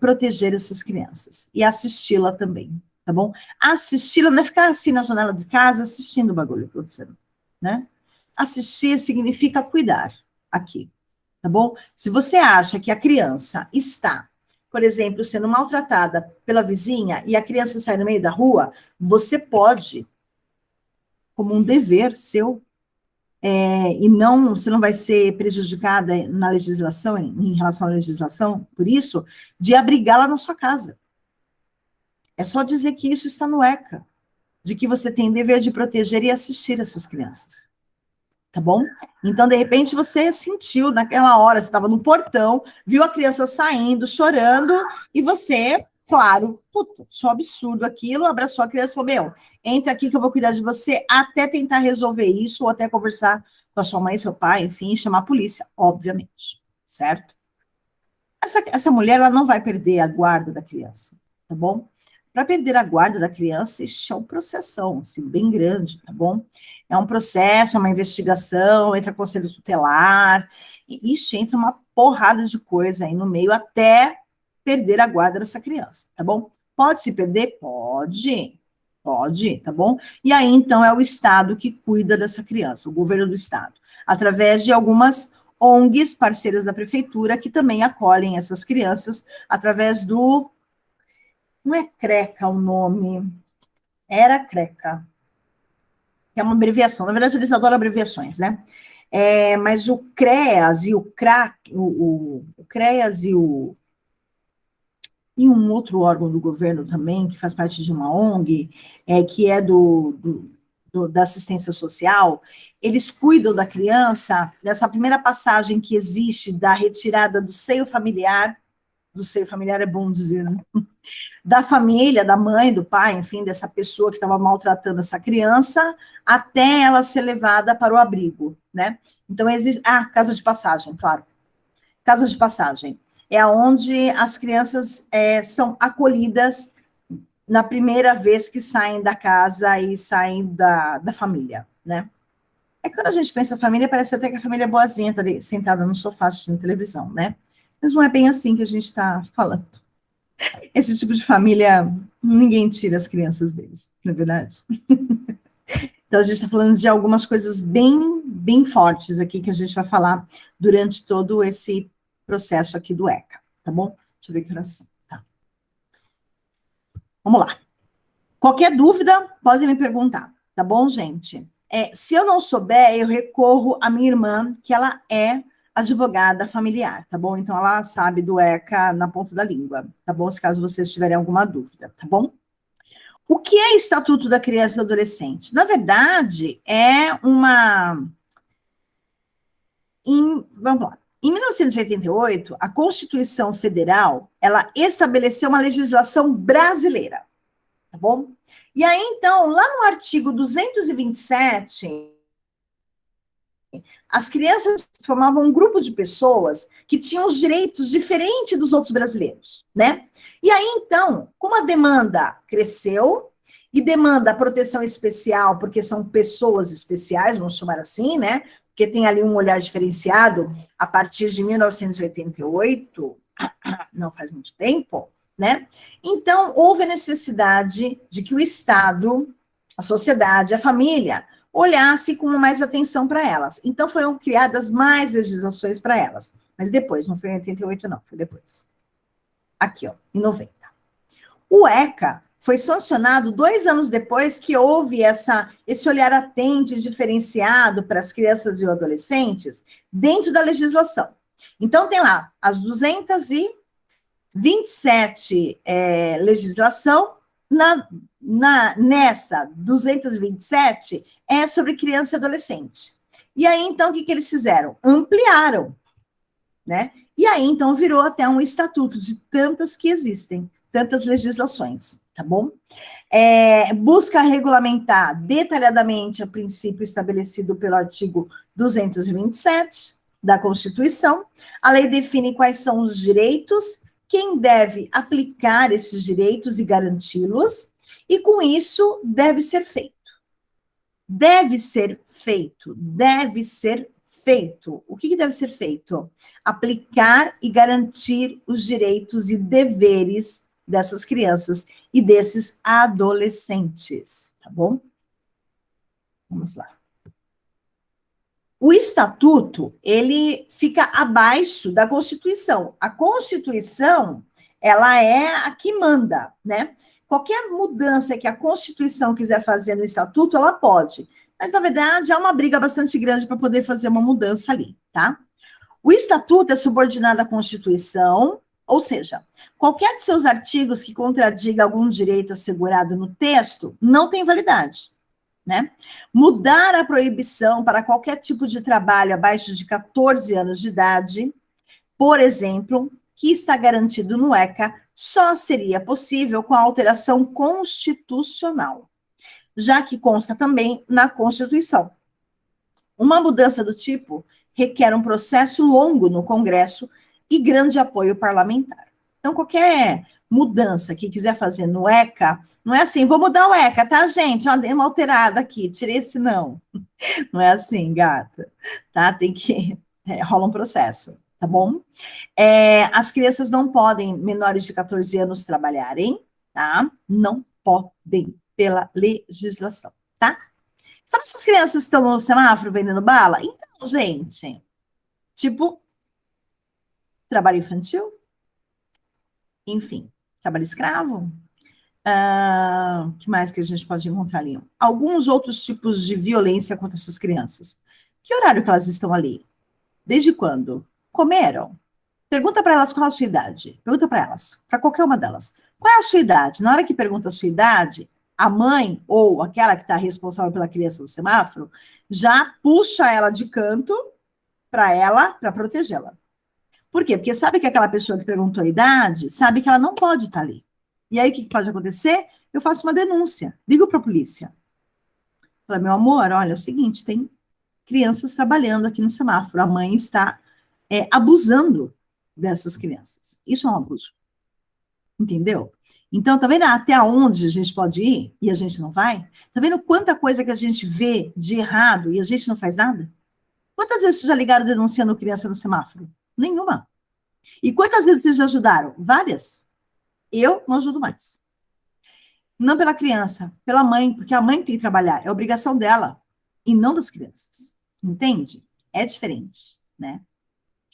proteger essas crianças e assisti-la também, tá bom? Assisti-la não é ficar assim na janela de casa assistindo o bagulho acontecendo, né? Assistir significa cuidar aqui, tá bom? Se você acha que a criança está, por exemplo, sendo maltratada pela vizinha e a criança sai no meio da rua, você pode como um dever seu, e não, você não vai ser prejudicada na legislação, em relação à legislação, por isso, de abrigá-la na sua casa. É só dizer que isso está no ECA, de que você tem dever de proteger e assistir essas crianças. Tá bom? Então, de repente, você sentiu naquela hora, você estava no portão, viu a criança saindo, chorando, e você, claro, puta, só absurdo aquilo, abraçou a criança e falou, meu, entra aqui que eu vou cuidar de você até tentar resolver isso, ou até conversar com a sua mãe, seu pai, enfim, chamar a polícia, obviamente, certo? Essa mulher, ela não vai perder a guarda da criança, tá bom? Para perder a guarda da criança, isso é um processão, assim, bem grande, tá bom? É um processo, é uma investigação, entra conselho tutelar, entra uma porrada de coisa aí no meio até perder a guarda dessa criança, tá bom? Pode se perder? Pode, tá bom? E aí, então, é o Estado que cuida dessa criança, o governo do Estado, através de algumas ONGs, parceiras da prefeitura, que também acolhem essas crianças através do... Não é CRECA o nome, era CRECA, que é uma abreviação. Na verdade, eles adoram abreviações, né? Mas o CREAS e o CRAC, o CREAS e um outro órgão do governo também, que faz parte de uma ONG, que é da assistência social, eles cuidam da criança, dessa primeira passagem que existe da retirada do seio familiar é bom dizer, né? Da família, da mãe, do pai, enfim, dessa pessoa que estava maltratando essa criança, até ela ser levada para o abrigo, né? Então, existe... casa de passagem, claro. Casa de passagem. É onde as crianças são acolhidas na primeira vez que saem da casa e saem da família, né? Quando a gente pensa em família, parece até que a família é boazinha, tá ali, sentada no sofá assistindo televisão, né? Mas não é bem assim que a gente está falando. Esse tipo de família, ninguém tira as crianças deles, não é verdade? Então, a gente está falando de algumas coisas bem, bem fortes aqui, que a gente vai falar durante todo esse processo aqui do ECA, tá bom? Deixa eu ver que oração. Tá. Vamos lá. Qualquer dúvida, pode me perguntar, tá bom, gente? Se eu não souber, eu recorro à minha irmã, que ela é advogada familiar, tá bom? Então, ela sabe do ECA na ponta da língua, tá bom? Se caso vocês tiverem alguma dúvida, tá bom? O que é Estatuto da Criança e do Adolescente? Na verdade, vamos lá. Em 1988, a Constituição Federal, ela estabeleceu uma legislação brasileira, tá bom? E aí, então, lá no artigo 227... as crianças formavam um grupo de pessoas que tinham os direitos diferentes dos outros brasileiros, né? E aí, então, como a demanda cresceu, e demanda proteção especial, porque são pessoas especiais, vamos chamar assim, né? Porque tem ali um olhar diferenciado a partir de 1988, não faz muito tempo, né? Então, houve a necessidade de que o Estado, a sociedade, a família olhasse com mais atenção para elas. Então, foram criadas mais legislações para elas. Mas depois, não foi em 88, não, foi depois. Aqui, ó, em 90. O ECA foi sancionado 2 anos depois que houve esse olhar atento e diferenciado para as crianças e adolescentes dentro da legislação. Então, tem lá as 227 legislação, nessa 227 é sobre criança e adolescente. E aí, então, o que eles fizeram? Ampliaram, né? E aí, então, virou até um estatuto de tantas que existem, tantas legislações, tá bom? Busca regulamentar detalhadamente o princípio estabelecido pelo artigo 227 da Constituição. A lei define quais são os direitos, quem deve aplicar esses direitos e garanti-los, e com isso deve ser feito. Deve ser feito, deve ser feito. O que deve ser feito? Aplicar e garantir os direitos e deveres dessas crianças e desses adolescentes, tá bom? Vamos lá. O estatuto, ele fica abaixo da Constituição. A Constituição, ela é a que manda, né? Qualquer mudança que a Constituição quiser fazer no estatuto, ela pode. Mas, na verdade, há uma briga bastante grande para poder fazer uma mudança ali, tá? O Estatuto é subordinado à Constituição, ou seja, qualquer de seus artigos que contradiga algum direito assegurado no texto não tem validade, né? Mudar a proibição para qualquer tipo de trabalho abaixo de 14 anos de idade, por exemplo, que está garantido no ECA, só seria possível com a alteração constitucional, já que consta também na Constituição. Uma mudança do tipo requer um processo longo no Congresso e grande apoio parlamentar. Então, qualquer mudança que quiser fazer no ECA, não é assim, vou mudar o ECA, tá, gente? Ó, dei uma alterada aqui, tirei esse não. Não é assim, gata, tá? Tem que... rola um processo, tá bom? As crianças não podem, menores de 14 anos, trabalharem, tá? Não podem, pela legislação, tá? Sabe essas crianças que estão no semáforo vendendo bala? Então, gente, tipo, trabalho infantil, enfim, trabalho escravo. O que mais que a gente pode encontrar ali? Alguns outros tipos de violência contra essas crianças. Que horário que elas estão ali? Desde quando? Comeram? Pergunta para elas qual é a sua idade. Pergunta para elas, para qualquer uma delas. Qual é a sua idade? Na hora que pergunta a sua idade, a mãe ou aquela que está responsável pela criança do semáforo já puxa ela de canto para protegê-la. Por quê? Porque sabe que aquela pessoa que perguntou a idade sabe que ela não pode estar ali. E aí o que pode acontecer? Eu faço uma denúncia, ligo para a polícia. Fala, meu amor, olha, é o seguinte, tem crianças trabalhando aqui no semáforo, a mãe está abusando dessas crianças. Isso é um abuso. Entendeu? Então, tá vendo até onde a gente pode ir e a gente não vai? Tá vendo quanta coisa que a gente vê de errado e a gente não faz nada? Quantas vezes vocês já ligaram denunciando criança no semáforo? Nenhuma. E quantas vezes vocês já ajudaram? Várias. Eu não ajudo mais. Não pela criança, pela mãe, porque a mãe tem que trabalhar, é obrigação dela, e não das crianças. Entende? É diferente, né?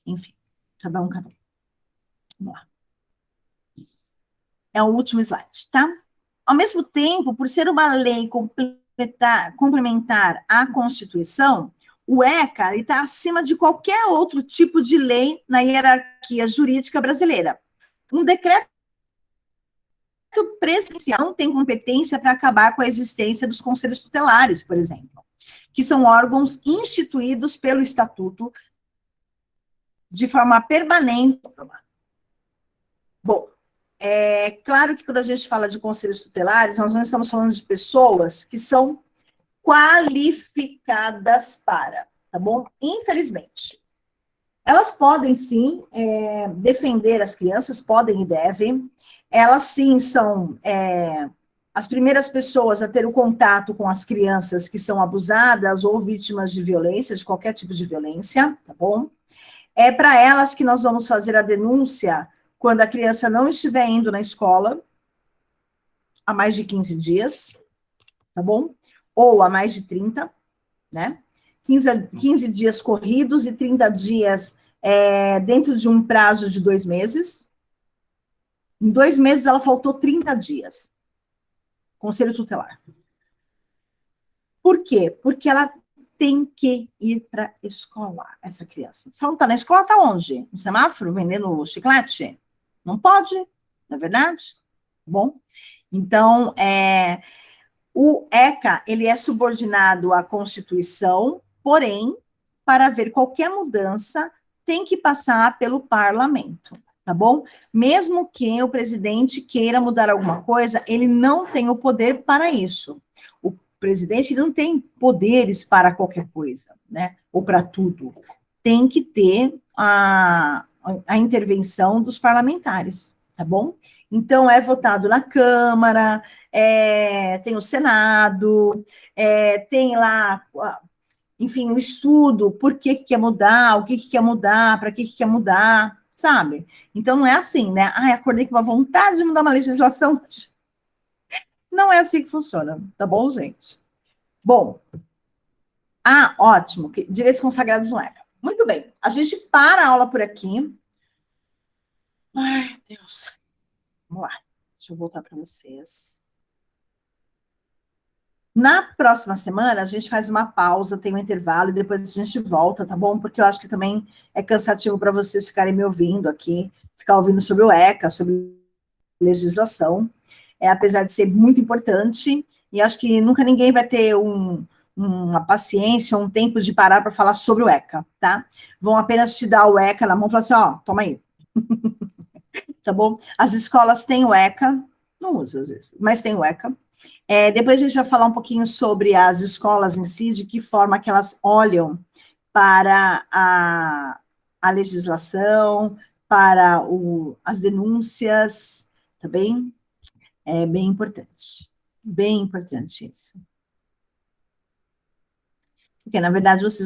Enfim, cada um. Vamos lá. É o último slide, tá? Ao mesmo tempo, por ser uma lei complementar à Constituição, o ECA está acima de qualquer outro tipo de lei na hierarquia jurídica brasileira. Um decreto presidencial não tem competência para acabar com a existência dos conselhos tutelares, por exemplo, que são órgãos instituídos pelo Estatuto de forma permanente. Bom, é claro que quando a gente fala de conselhos tutelares, nós não estamos falando de pessoas que são qualificadas para, tá bom? Infelizmente. Elas podem, sim, defender as crianças, podem e devem. Elas, sim, são as primeiras pessoas a ter o contato com as crianças que são abusadas ou vítimas de violência, de qualquer tipo de violência, tá bom? É para elas que nós vamos fazer a denúncia quando a criança não estiver indo na escola há mais de 15 dias, tá bom? Ou há mais de 30, né? 15 dias corridos e 30 dias dentro de um prazo de 2 meses. Em 2 meses, ela faltou 30 dias. Conselho tutelar. Por quê? Porque ela tem que ir para a escola, essa criança. Se ela não está na escola, está onde? No semáforo, vendendo chiclete? Não pode, não é verdade? Bom, então, o ECA, ele é subordinado à Constituição, porém, para haver qualquer mudança, tem que passar pelo parlamento, tá bom? Mesmo que o presidente queira mudar alguma coisa, ele não tem o poder para isso. O presidente ele não tem poderes para qualquer coisa, né? Ou para tudo. Tem que ter a intervenção dos parlamentares, tá bom? Então, é votado na Câmara, tem o Senado, tem lá, enfim, o estudo, por que quer mudar, o que quer mudar, para que quer mudar, sabe? Então, não é assim, né? Acordei com uma vontade de mudar uma legislação. Não é assim que funciona, tá bom, gente? Bom, ótimo, direitos consagrados no ECA. Muito bem, a gente para a aula por aqui. Ai, Deus. Vamos lá, deixa eu voltar para vocês. Na próxima semana, a gente faz uma pausa, tem um intervalo, e depois a gente volta, tá bom? Porque eu acho que também é cansativo para vocês ficarem me ouvindo aqui, ficar ouvindo sobre o ECA, sobre legislação, apesar de ser muito importante, e acho que nunca ninguém vai ter uma paciência, um tempo de parar para falar sobre o ECA, tá? Vão apenas te dar o ECA na mão e falar assim, ó, toma aí. Tá bom? As escolas têm o ECA, não usa às vezes, mas tem o ECA. Depois a gente vai falar um pouquinho sobre as escolas em si, de que forma que elas olham para a legislação, para as denúncias, tá bem? É bem importante isso. Porque, na verdade, vocês